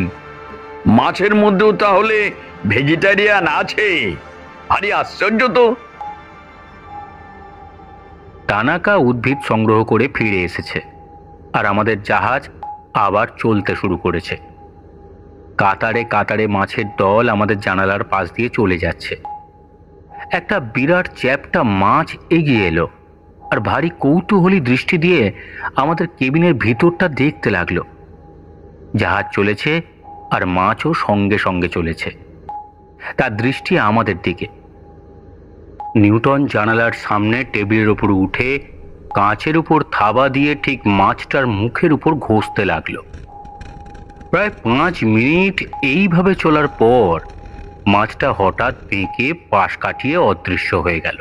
মাছের মধ্যেও তাহলে ভেজিটেরিয়ান আছে? ভারী আশ্চর্য তো। তানাকা উদ্ভিদ সংগ্রহ করে ফিরে এসেছে, আর আমাদের জাহাজ আবার চলতে শুরু করেছে। কাতারে কাতারে মাছের দল আমাদের জানালার পাশ দিয়ে চলে যাচ্ছে। একটা বিরাট চ্যাপ্টা মাছ এগিয়ে এলো আর ভারী কৌতূহলী দৃষ্টি দিয়ে আমাদের কেবিনের ভিতরটা দেখতে লাগলো। জাহাজ চলেছে আর মাছও সঙ্গে সঙ্গে চলেছে। তার দৃষ্টি আমাদের দিকে। নিউটন জানালার সামনে টেবিলের উপর উঠে কাঁচের উপর থাবা দিয়ে ঠিক মাছটার মুখের উপর ঘষতে লাগলো। প্রায় 5 মিনিট এইভাবে চলার পর মাছটা হঠাৎ বেঁকে পাশ কাটিয়ে অদৃশ্য হয়ে গেল।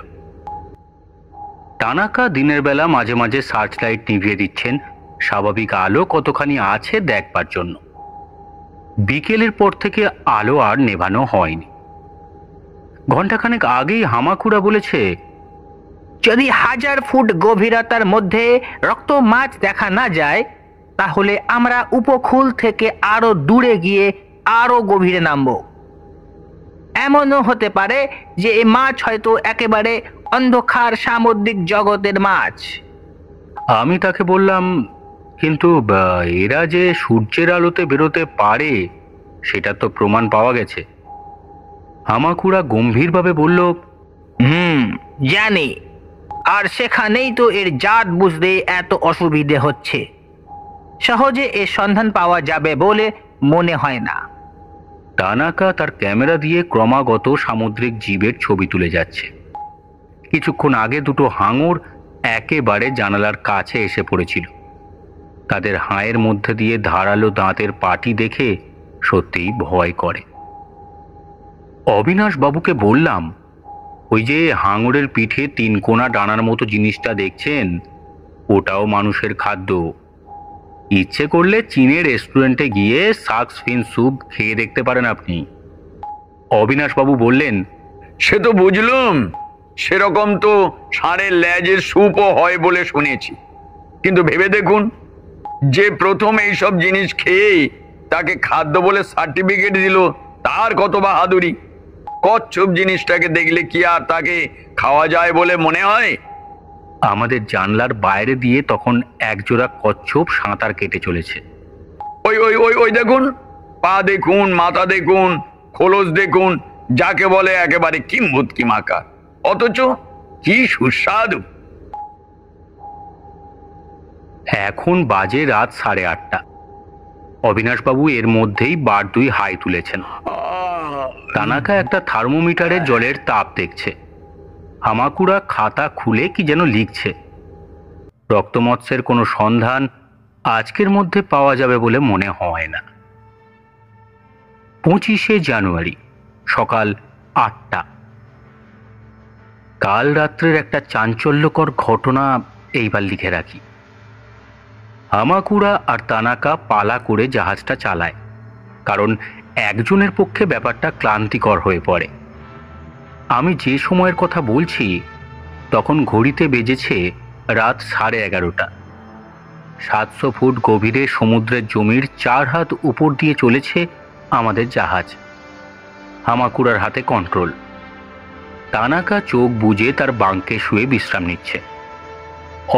তানাকা দিনের বেলা মাঝে মাঝে সার্চ লাইট নিভিয়ে দিচ্ছেন স্বাভাবিক আলো কতখানি আছে দেখবার জন্য। বিকেলের পর থেকে আলো আর নেভানো হয়নি। ঘণ্টাখানেক আগেই হামাকুড়া বলেছে যদি 1000 ফুট গভীরতার মধ্যে রক্ত মাছ দেখা না যায়, তাহলে আমরা উপকূল থেকে আরো দূরে গিয়ে আরো গভীরে নামবো। এমনও হতে পারে যে এই মাছ হয়তো একেবারে অন্ধকার সামুদ্রিক জগতের মাছ। আমি তাকে বললাম, কিন্তু এরা যে সূর্যের আলোতে বেরোতে পারে সেটা তো প্রমাণ পাওয়া গেছে। হামাকুড়া গম্ভীরভাবে বলল, জানি, আর সেখানেই তো এর জাত বুঝতে এত অসুবিধে হচ্ছে। সহজে এর সন্ধান পাওয়া যাবে বলে মনে হয় না। তানাকা তার ক্যামেরা দিয়ে ক্রমাগত সামুদ্রিক জীবের ছবি তুলে যাচ্ছে। কিছুক্ষণ আগে দুটো হাঙর একেবারে জানালার কাছে এসে পড়েছিল। তাদের হাঁয়ের মধ্যে দিয়ে ধারালো দাঁতের পাটি দেখে সত্যিই ভয় করে। অবিনাশ বাবুকে বললাম, ওই যে হাঙরের পিঠে 3 কোনা ডানার মতো জিনিসটা দেখছেন, ওটাও মানুষের খাদ্য। ইচ্ছে করলে চীনের রেস্টুরেন্টে গিয়ে শার্কস ফিন স্যুপ খেয়ে দেখতে পারেন আপনি। অবিনাশ বাবু বললেন, সে তো বুঝলুম, সেরকম তো ষাঁড়ের লেজের স্যুপও হয় বলে শুনেছি। কিন্তু ভেবে দেখুন, যে প্রথম এইসব জিনিস খেয়ে তাকে খাদ্য বলে সার্টিফিকেট দিল, তার কত বাহাদুরি। কচ্ছপ জিনিসটাকে দেখলে কি আর তাকে খাওয়া যায় বলে মনে হয়? আমাদের জানলার বাইরে দিয়ে তখন একজোড়া কচ্ছপ সাঁতার কেটে চলেছে। ওই ওই ওই ওই দেখুন, পা দেখুন, মাথা দেখুন, খোলস দেখুন, যাকে বলে একেবারে কিম্ভূত কিমাকা, অথচ কি সুস্বাদু। এখন বাজে রাত 8:30। অবিনাশবাবু এর মধ্যেই বার 2 হাই তুলেছেন। তানাকা একটা থার্মোমিটারে জলের তাপ দেখছে। হামাকুড়া খাতা খুলে কি যেন লিখছে। রক্তমৎস্যের কোনো সন্ধান আজকের মধ্যে পাওয়া যাবে বলে মনে হয় না। 25শে জানুয়ারি, সকাল 8টা। কাল রাত্রের একটা চাঞ্চল্যকর ঘটনা এইবার লিখে রাখি। হামাকুড়া আর তানাকা পালা করে জাহাজটা চালায়, কারণ একজনের পক্ষে ব্যাপারটা ক্লান্তিকর হয়ে পড়ে। আমি যে সময়ের কথা বলছি তখন ঘড়িতে বেজেছে রাত 11:30। 700 ফুট গভীরে সমুদ্রের জমির 4 হাত উপর দিয়ে চলেছে আমাদের জাহাজ। হামাকুড়ার হাতে কন্ট্রোল। তানাকা চোখ বুজে তার বাঙ্কে শুয়ে বিশ্রাম নিচ্ছে।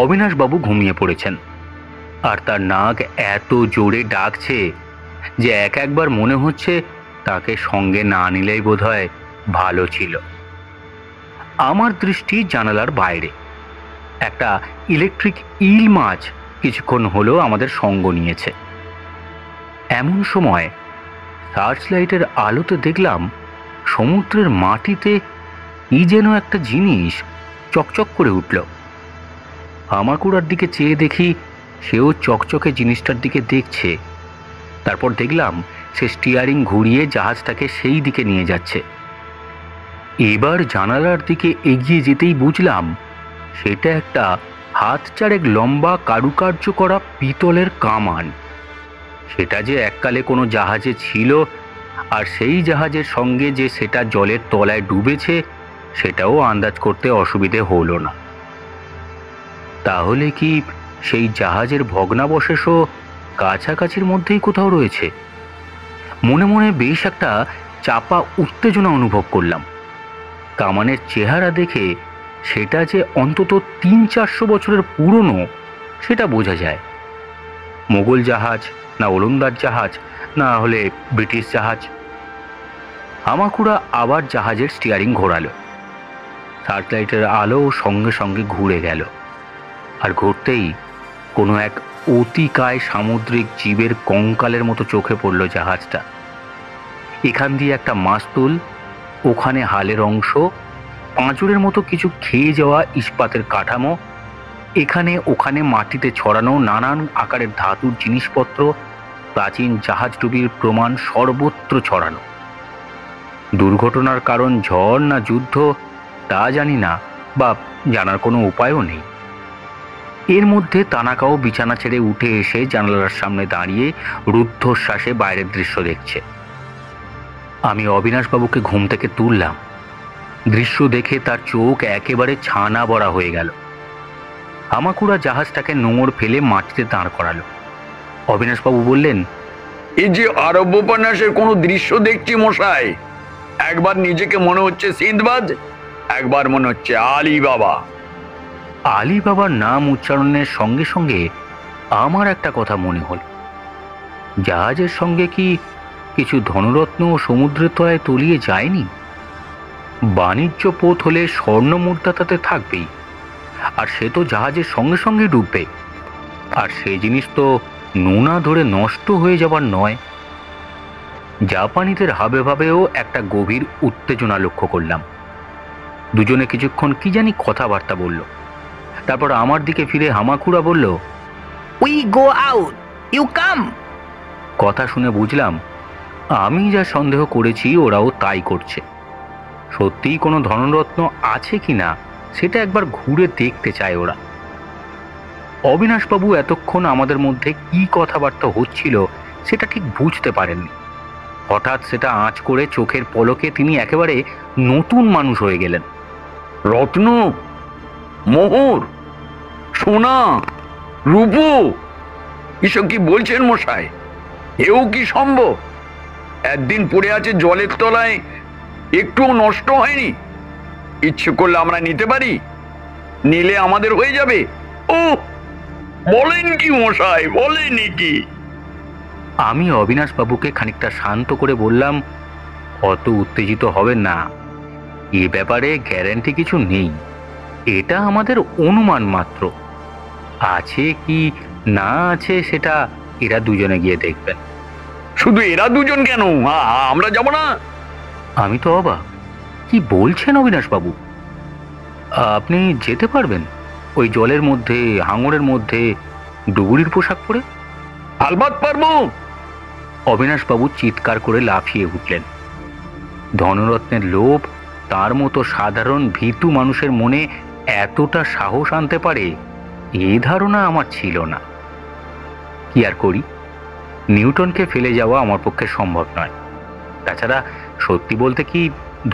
অবিনাশবাবু ঘুমিয়ে পড়েছেন, আর তার নাক এত জোরে ডাকছে যে একবার মনে হচ্ছে তাকে সঙ্গে না নিলেই বোধহয় ভালো ছিল। আমার দৃষ্টি জানালার বাইরে। একটা ইলেকট্রিক ইল মাছ কিছুক্ষণ হলো আমাদের সঙ্গ নিয়েছে। এমন সময় সার্চ লাইটের আলোতে দেখলাম সমুদ্রের মাটিতে কি যেন একটা জিনিস চকচক করে উঠল। হামাকুড়ার দিকে চেয়ে দেখি সেও চকচকে জিনিসটার দিকে দেখছে। তারপর দেখলাম সে স্টিয়ারিং ঘুরিয়ে জাহাজটাকে সেই দিকে নিয়ে যাচ্ছে। এবার জানালার দিকে এগিয়ে যেতেই বুঝলাম সেটা একটা 1.5 চারেক লম্বা কারুকার্য করা পিতলের কামান। সেটা যে এককালে কোনো জাহাজে ছিল, আর সেই জাহাজের সঙ্গে যে সেটা জলের তলায় ডুবেছে সেটাও আন্দাজ করতে অসুবিধে হলো না। তাহলে কি সেই জাহাজের ভগ্নাবশেষও কাছাকাছির মধ্যেই কোথাও রয়েছে? মনে মনে বেশ একটা চাপা উত্তেজনা অনুভব করলাম। কামানের চেহারা দেখে সেটা যে অন্তত 300-400 বছরের পুরনো সেটা বোঝা যায়। মোগল জাহাজ, না ওলন্দাজ জাহাজ, না হলে ব্রিটিশ জাহাজ। হামাকুড়া আবার জাহাজের স্টিয়ারিং ঘোরালো। সার্চলাইটের আলো সঙ্গে সঙ্গে ঘুরে গেল, আর ঘুরতেই কোনো এক অতিকায় সামুদ্রিক জীবের কঙ্কালের মতো চোখে পড়ল জাহাজটা। এখান দিয়ে একটা মাস্তুল, ওখানে হালের অংশ, পাঁজরের মতো কিছু খেয়ে যাওয়া ইস্পাতের কাঠামো, এখানে ওখানে মাটিতে ছড়ানো নানান আকারের ধাতুর জিনিসপত্র, প্রাচীন জাহাজডুবির প্রমাণ সর্বত্র ছড়ানো। দুর্ঘটনার কারণ ঝড় না যুদ্ধ তা জানি না, বা জানার কোনো উপায়ও নেই। এর মধ্যে তানাকাও বিছানা ছেড়ে উঠে এসে জানালার সামনে দাঁড়িয়ে রুদ্ধশ্বাসে বাইরের দৃশ্য দেখছে। আমি অবিনাশবাবুকে ঘুম থেকে তুললাম। দৃশ্য দেখে তার চোখ একেবারে ছানা বড়া হয়ে গেল। হামাকুড়া জাহাজটাকে নোঙর ফেলে মাটিতে দাঁড় করালো। অবিনাশবাবু বললেন, এই যে আরব্যোপন্যাসের কোনো দৃশ্য দেখছি মশাই, একবার নিজেকে মনে হচ্ছে সিন্দবাদ, একবার মনে হচ্ছে আলী বাবা। আলী বাবার নাম উচ্চারণের সঙ্গে সঙ্গে আমার একটা কথা মনে হল, জাহাজের সঙ্গে কি কিছু ধনরত্ন ও সমুদ্রের তলায় তলিয়ে যায়নি? বাণিজ্য পথ হলে স্বর্ণ মুদ্রা তাতে থাকবেই, আর সে তো জাহাজের সঙ্গে সঙ্গে ডুববে, আর সে জিনিস তো নোনা ধরে নষ্ট হয়ে যাবার নয়। জাপানিদের হাবে ভাবেও একটা গভীর উত্তেজনা লক্ষ্য করলাম। দুজনে কিছুক্ষণ কি জানি কথাবার্তা বলল, তারপর আমার দিকে ফিরে হামাকুড়া বলল, we go out, you come. কথা শুনে বুঝলাম আমি যা সন্দেহ করেছি ওরাও তাই করছে। সত্যিই কোনো ধনরত্ন আছে কিনা সেটা একবার ঘুরে দেখতে চায় ওরা। অবিনাশবাবু এতক্ষণ আমাদের মধ্যে কি কথাবার্তা হচ্ছিল সেটা ঠিক বুঝতে পারেননি। হঠাৎ সেটা আঁচ করে চোখের পলকে তিনি একেবারে নতুন মানুষ হয়ে গেলেন। রত্ন, মোহর, সোনা, রূপো, এসব কি বলছেন মশাই? এও কি সম্ভব? একদিন পড়ে আছে জলের তলায়, একটুও নষ্ট হয়নি। ইচ্ছে করলে আমরা নিতে পারি, নিলে আমাদের হয়ে যাবে। ও বলেন কি মশাই, বলেন কি? আমি অবিনাশবাবুকে খানিকটা শান্ত করে বললাম, অত উত্তেজিত হবেন না, এ ব্যাপারে গ্যারান্টি কিছু নেই, এটা আমাদের অনুমান মাত্র। আছে কি না আছে সেটা এরা দুজনে গিয়ে দেখবেন। শুধু এরা দুজন কেন, আমরা যাব না? আমি তো অবাক, কি বলছেন অবিনাশবাবু? আপনি যেতে পারবেন ওই জলের মধ্যে, হাঙরের মধ্যে, ডুবুরির পোশাক পরে? আলবাত পারবো। অবিনাশবাবু চিৎকার করে লাফিয়ে উঠলেন। ধনরত্নের লোভ তার মতো সাধারণ ভীতু মানুষের মনে এতটা সাহস আনতে পারে এই ধারণা আমার ছিল না। কি আর করি, নিউটনকে ফেলে যাওয়া আমার পক্ষে সম্ভব নয়। তাছাড়া সত্যি বলতে কি,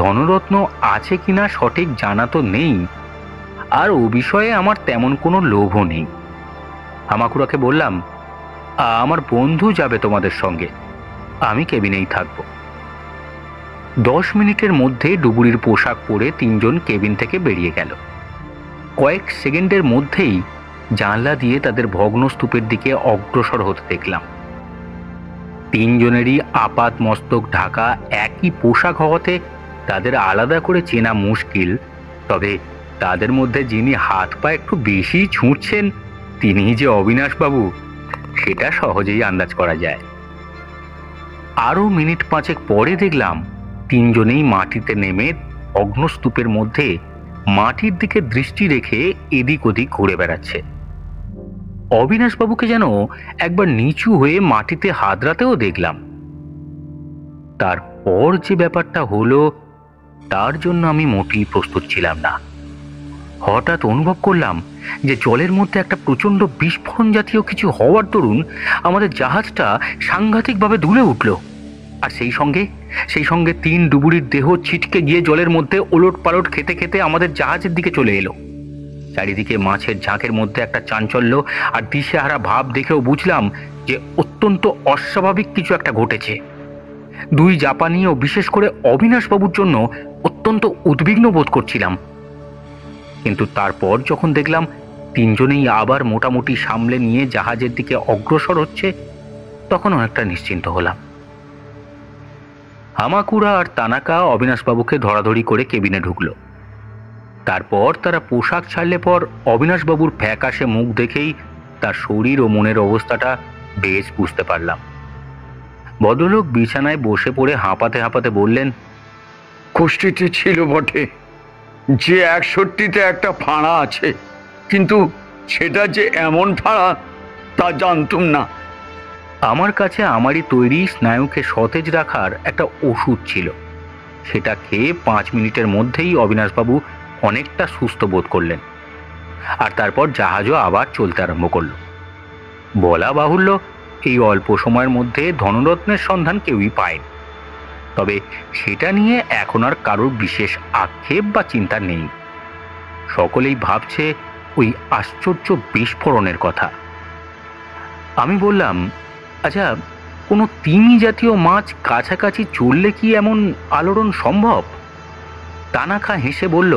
ধনরত্ন আছে কিনা সঠিক জানা তো নেই, আর ও বিষয়ে আমার তেমন কোনো লোভও নেই। হামাকুড়াকে বললাম, আমার বন্ধু যাবে তোমাদের সঙ্গে, আমি কেবিনেই থাকব। 10 মিনিটের মধ্যে ডুবুরির পোশাক পরে তিনজন কেবিন থেকে বেরিয়ে গেল। কয়েক সেকেন্ডের মধ্যেই জানলা দিয়ে তাদের ভগ্ন স্তূপের দিকে অগ্রসর হতে দেখলাম। তিনজনেরই আপাত মস্তক ঢাকা, একই পোশাক হওয়াতে তাদের আলাদা করে চেনা মুশকিল। তবে তাদের মধ্যে যিনি হাত পা একটু বেশি ছুঁড়ছেন তিনি যে অবিনাশবাবু সেটা সহজেই আন্দাজ করা যায়। আরো মিনিট 5 পরে দেখলাম তিনজনেই মাটিতে নেমে অগ্নস্তূপের মধ্যে মাটির দিকে দৃষ্টি রেখে এদিক ওদিক ঘুরে বেড়াচ্ছে। অবিনাশবাবুকে যেন একবার নিচু হয়ে মাটিতে হাতড়াতেও দেখলাম। তারপর যে ব্যাপারটা হলো তার জন্য আমি মোটেই প্রস্তুত ছিলাম না। হঠাৎ অনুভব করলাম যে জলের মধ্যে একটা প্রচন্ড বিস্ফোরণ জাতীয় কিছু হওয়ার দরুন আমাদের জাহাজটা সাংঘাতিকভাবে দুলে উঠল, আর সেই সঙ্গে 3 ডুবুরির দেহ ছিটকে গিয়ে জলের মধ্যে ওলট পালট খেতে খেতে আমাদের জাহাজের দিকে চলে এলো। চারিদিকে মাছের ঝাঁকের মধ্যে একটা চাঞ্চল্য আর দিশেহারা ভাব দেখেও বুঝলাম যে অত্যন্ত অস্বাভাবিক কিছু একটা ঘটেছে। 2 জাপানি ও বিশেষ করে অবিনাশবাবুর জন্য অত্যন্ত উদ্বিগ্ন বোধ করছিলাম। কিন্তু তারপর যখন দেখলাম তিনজনেই আবার মোটামুটি সামলে নিয়ে জাহাজের দিকে অগ্রসর হচ্ছে, তখন অনেকটা নিশ্চিন্ত হলাম। হামাকুড়া আর তানাকা অবিনাশবাবুকে ধরাধরি করে কেবিনে ঢুকলো। তারপর তারা পোশাক ছাড়লে পর অবিনাশবাবুর ফ্যাকাশে মুখ দেখেই তার শরীর ও মনের অবস্থাটা বেশ বুঝতে পারলাম। ভদ্রলোক বিছানায় বসে পড়ে হাঁপাতে হাঁপাতে বললেন, কোষ্ঠীতে ছিল বটে যে 61তে একটা ফাঁড়া আছে, কিন্তু সেটা যে এমন ফাঁড়া তা জানতুম না। আমার কাছে আমারই তৈরি স্নায়ুকে সতেজ রাখার একটা ওষুধ ছিল, সেটা খেয়ে 5 মিনিটের মধ্যেই অবিনাশবাবু অনেকটা সুস্থ বোধ করলেন। আর তারপর জাহাজও আবার চলতে আরম্ভ করল। বলা বাহুল্য এই অল্প সময়ের মধ্যে ধনরত্নের সন্ধান কেউই পায়নি। তবে সেটা নিয়ে এখন আর কারোর বিশেষ আক্ষেপ বা চিন্তা নেই। সকলেই ভাবছে ওই আশ্চর্য বিস্ফোরণের কথা। আমি বললাম, আচ্ছা, কোনো তিমি জাতীয় মাছ কাছাকাছি চললে কি এমন আলোড়ন সম্ভব? তানাকা হেসে বলল,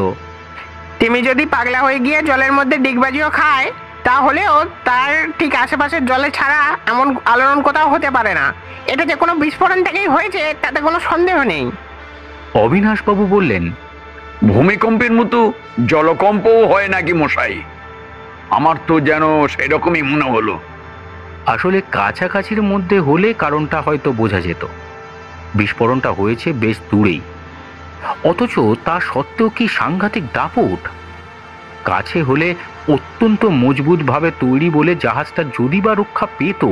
তিমি যদি পাগলা হয়ে গিয়ে জলের মধ্যে ডিগবাজিও খায়, তাহলেও তার ঠিক আশেপাশের জলে ছাড়া এমন আলোড়ন কোথাও হতে পারে না। এটা যে কোনো বিস্ফোরণ থেকেই হয়েছে তাতে কোনো সন্দেহ নেই। অবিনাশবাবু বললেন, ভূমিকম্পের মতো জলকম্পও হয় নাকি মশাই? আমার তো যেন সেরকমই মনে হলো। আসলে কাছাকাছির মধ্যে হলে কারণটা হয়তো বোঝা যেত। বিস্ফোরণটা হয়েছে বেশ দূরেই, অথচ তা সত্ত্বেও কি সাংঘাতিক দাপট! কাছে হলে অত্যন্ত মজবুতভাবে তৈরি বলে জাহাজটা যদি বা রক্ষা পেত,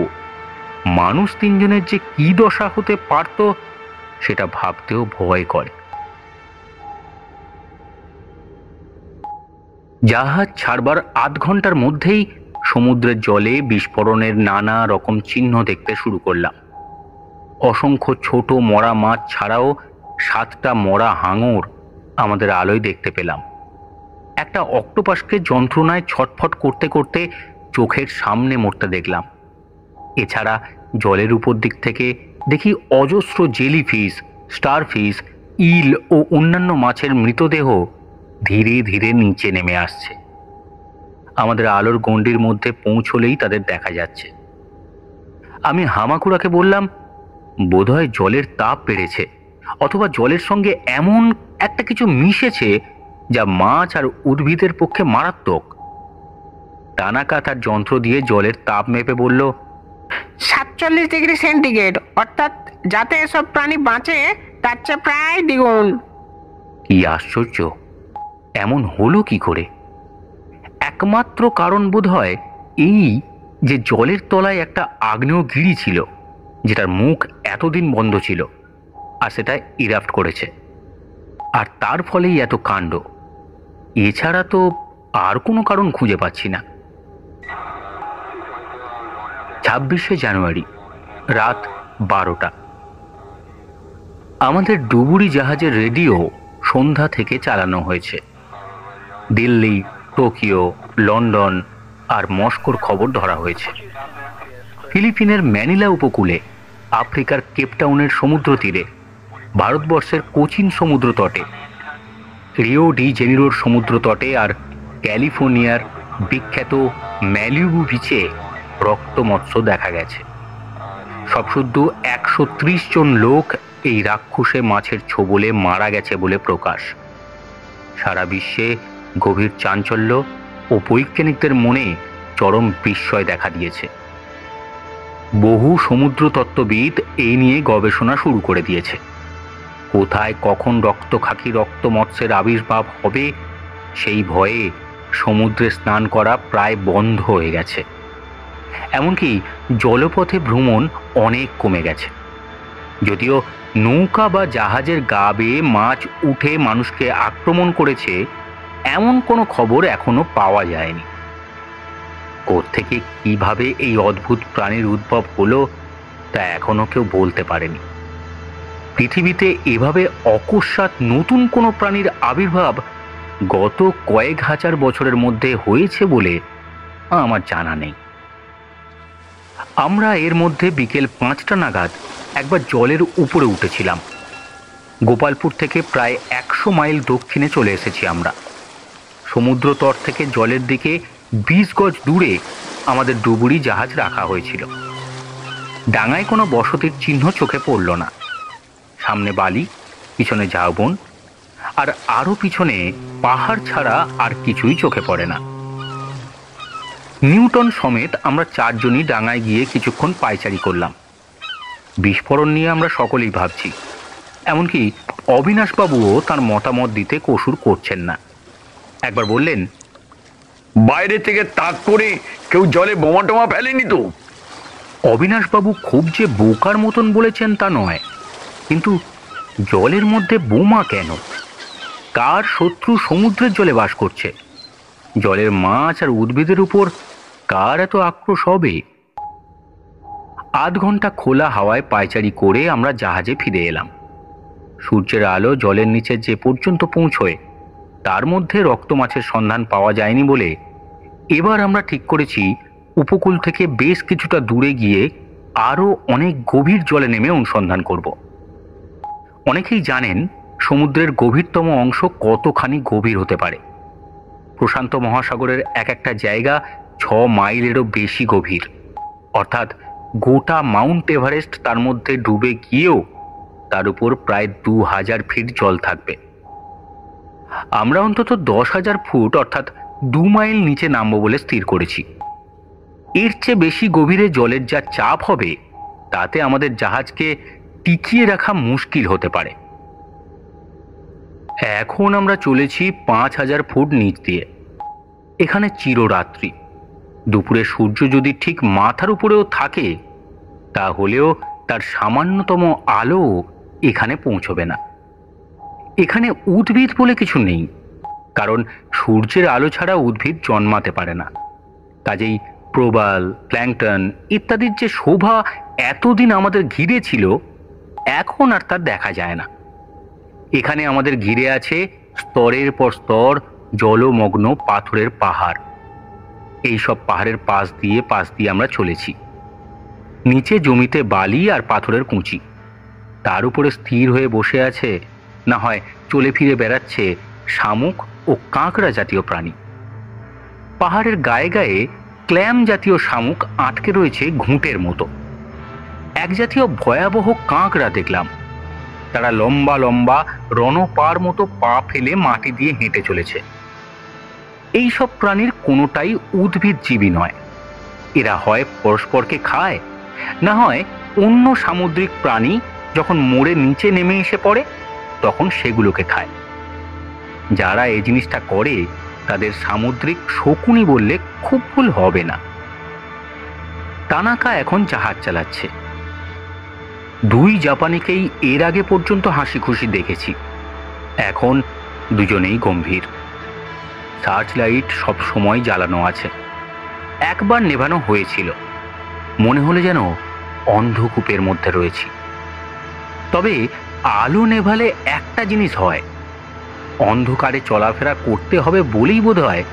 মানুষ তিনজনের যে কি দশা হতে পারত সেটা ভাবতেও ভয় করে। জাহাজ ছাড়বার আধ ঘন্টার মধ্যেই সমুদ্রের জলে বিস্ফোরণের নানা রকম চিহ্ন দেখতে শুরু করলাম। অসংখ্য ছোট মরা মাছ ছাড়াও 7টা মরা হাঙর আমাদের আলোয় দেখতে পেলাম। একটা অক্টোপাসকে যন্ত্রণায় ছটফট করতে করতে চোখের সামনে মরতে দেখলাম। এছাড়া জলের উপর দিক থেকে দেখি অজস্র জেলিফিশ, স্টারফিশ, ইল ও অন্যান্য মাছের মৃতদেহ ধীরে ধীরে নিচে নেমে আসছে। আমাদের আলোর গণ্ডির মধ্যে পৌঁছলেই তাদের দেখা যাচ্ছে। আমি হামাকুড়াকে বললাম, বোধহয় জলের তাপ বেড়েছে, অথবা জলের সঙ্গে এমন একটা কিছু মিশেছে যা মাছ আর উদ্ভিদের পক্ষে মারাত্মক। তানাকা তার যন্ত্র দিয়ে জলের তাপ মেপে বলল, 47 ডিগ্রি সেন্টিগ্রেড, অর্থাৎ যাতে এসব প্রাণী বাঁচে তার চেয়ে প্রায় দ্বিগুণ। কি আশ্চর্য! এমন হলো কি করে? একমাত্র কারণ বোধহয় এই যে জলের তলায় একটা আগ্নেয়গিরি ছিল, যেটার মুখ এতদিন বন্ধ ছিল, আর সেটা ইরাপ্ট করেছে, আর তার ফলেই এত কাণ্ড। এছাড়া তো আর কোনো কারণ খুঁজে পাচ্ছি না। 26শে জানুয়ারি, রাত 12টা। আমাদের ডুবুরি জাহাজের রেডিও সন্ধ্যা থেকে চালানো হয়েছে। দিল্লি, টোকিও, লন্ডন আর মস্কোর খবর ধরা হয়েছে। ফিলিপিনের ম্যানিলা উপকূলে, আফ্রিকার কেপটাউনের সমুদ্র তীরে, ভারতবর্ষের কোচিন সমুদ্র তটে, রিও ডি জেনিরোর সমুদ্র তটে আর ক্যালিফোর্নিয়ার বিখ্যাত ম্যালিবু বিচে রক্ত মৎস্য দেখা গেছে। সবশুদ্ধ 130 জন লোক এই রাক্ষসে মাছের ছোবলে মারা গেছে বলে প্রকাশ। সারা বিশ্বে গভীর চাঞ্চল্য ও বৈজ্ঞানিকদের মনে চরম বিস্ময় দেখা দিয়েছে। বহু সমুদ্রতত্ত্ববিদ এই নিয়ে গবেষণা শুরু করে দিয়েছে। কোথায় কখন রক্তখাকি রক্ত মৎস্যের আবির্ভাব হবে সেই ভয়ে সমুদ্রে স্নান করা প্রায় বন্ধ হয়ে গেছে। এমনকি জলপথে ভ্রমণ অনেক কমে গেছে। যদিও নৌকা বা জাহাজের গা বেয়ে মাছ উঠে মানুষকে আক্রমণ করেছে এমন কোনো খবর এখনো পাওয়া যায়নি। কোত্থেকে কিভাবে এই অদ্ভুত প্রাণীর উদ্ভব হলো তা এখনো কেউ বলতে পারেনি। পৃথিবীতে এভাবে অকস্মাৎ নতুন কোনো প্রাণীর আবির্ভাব গত কয়েক হাজার বছরের মধ্যে হয়েছে বলে আমার জানা নেই। আমরা এর মধ্যে বিকেল 5টা নাগাদ একবার জলের উপরে উঠেছিলাম। গোপালপুর থেকে প্রায় 100 মাইল দক্ষিণে চলে এসেছি আমরা। সমুদ্র তট থেকে জলের দিকে 20 গজ দূরে আমাদের ডুবুরি জাহাজ রাখা হয়েছিল। ডাঙায় কোনো বসতির চিহ্ন চোখে পড়ল না। সামনে বালি, পিছনে ঝাউবন, আর আরো পিছনে পাহাড় ছাড়া আর কিছুই চোখে পড়ে না। নিউটন সমেত আমরা 4 জনই ডাঙায় গিয়ে কিছুক্ষণ পায়চারি করলাম। বিস্ফোরণ নিয়ে আমরা সকলেই ভাবছি, এমনকি অবিনাশবাবুও তার মতামত দিতে কসুর করছেন না। একবার বললেন, বাইরে থেকে তাক করে কেউ জলে বোমা টোমা ফেলেনি তো? অবিনাশবাবু খুব যে বোকার মতন বলেছেন তা নয়, কিন্তু জলের মধ্যে বোমা কেন? কার শত্রু সমুদ্রের জলে বাস করছে? জলের মাছ আর উদ্ভিদের উপর কার এত আক্রোশ হবে? আধ ঘন্টা খোলা হাওয়ায় পায়চারি করে আমরা জাহাজে ফিরে এলাম। সূর্যের আলো জলের নিচে যে পর্যন্ত পৌঁছয় তার মধ্যে রক্ত মাছের সন্ধান পাওয়া যায়নি বলে এবার আমরা ঠিক করেছি উপকূল থেকে বেশ কিছুটা দূরে গিয়ে আরও অনেক গভীর জলে নেমে অনুসন্ধান করব। অনেকেই জানেন সমুদ্রের গভীরতম অংশ কতখানি গভীর হতে পারে। প্রশান্ত মহাসাগরের এক একটা জায়গা 6 মাইলেরও বেশি গভীর, অর্থাৎ গোটা মাউন্ট এভারেস্ট তার মধ্যে ডুবে গিয়েও তার উপর প্রায় 2000 ফিট জল থাকবে। আমরা অন্তত 10,000 ফুট অর্থাৎ 2 মাইল নিচে নামবো বলে স্থির করেছি। এর চেয়ে বেশি গভীরে জলের যা চাপ হবে তাতে আমাদের জাহাজকে টিকিয়ে রাখা মুশকিল হতে পারে। এখন আমরা চলেছি 5000 ফুট নিচ দিয়ে। এখানে চিররাত্রি। দুপুরে সূর্য যদি ঠিক মাথার উপরেও থাকে তাহলেও তার সামান্যতম আলো এখানে পৌঁছবে না। এখানে উদ্ভিদ বলে কিছু নেই, কারণ সূর্যের আলো ছাড়া উদ্ভিদ জন্মাতে পারে না। কাজেই প্রবাল, প্ল্যাঙ্কটন ইত্যাদির যে শোভা এতদিন আমাদের ঘিরে ছিল এখন আর তা দেখা যায় না। এখানে আমাদের ঘিরে আছে স্তরের পর স্তর জলমগ্ন পাথরের পাহাড়। এই সব পাহাড়ের পাশ দিয়ে আমরা চলেছি। নিচে জমিতে বালি আর পাথরের কুঁচি, তার উপরে স্থির হয়ে বসে আছে না হয় চলে ফিরে বেড়াচ্ছে শামুক ও কাঁকড়া জাতীয় প্রাণী। পাহাড়ের গায়ে গায়ে ক্ল্যাম জাতীয় শামুক আটকে রয়েছে ঘুঁটের মতো। এক জাতীয় ভয়াবহ কাঁকড়া দেখলাম, তারা লম্বা লম্বা রণপার মতো পা ফেলে মাটি দিয়ে হেঁটে চলেছে। এই সব প্রাণীর কোনোটাই উদ্ভিদজীবী নয়। এরা হয় পরস্পরকে খায়, না হয় অন্য সামুদ্রিক প্রাণী যখন মরে নিচে নেমে এসে পড়ে তখন সেগুলোকে খায়। যারা এই জিনিসটা করে তাদের সামুদ্রিক শকুনি বললে খুব ভুল হবে না। তানাকা এখন জাহাজ চালাচ্ছে। 2 জাপানিকেই এর আগে পর্যন্ত হাসি খুশি দেখেছি, এখন দুজনেই গম্ভীর। সার্চ লাইট সব সময় জ্বালানো আছে। একবার নেভানো হয়েছিল, মনে হলো যেন অন্ধকূপের মধ্যে রয়েছি। তবে আলো নেভালে একটা জিনিস হয়, অন্ধকারে চলাফেরা করতে হবে বলেই বোধ হয়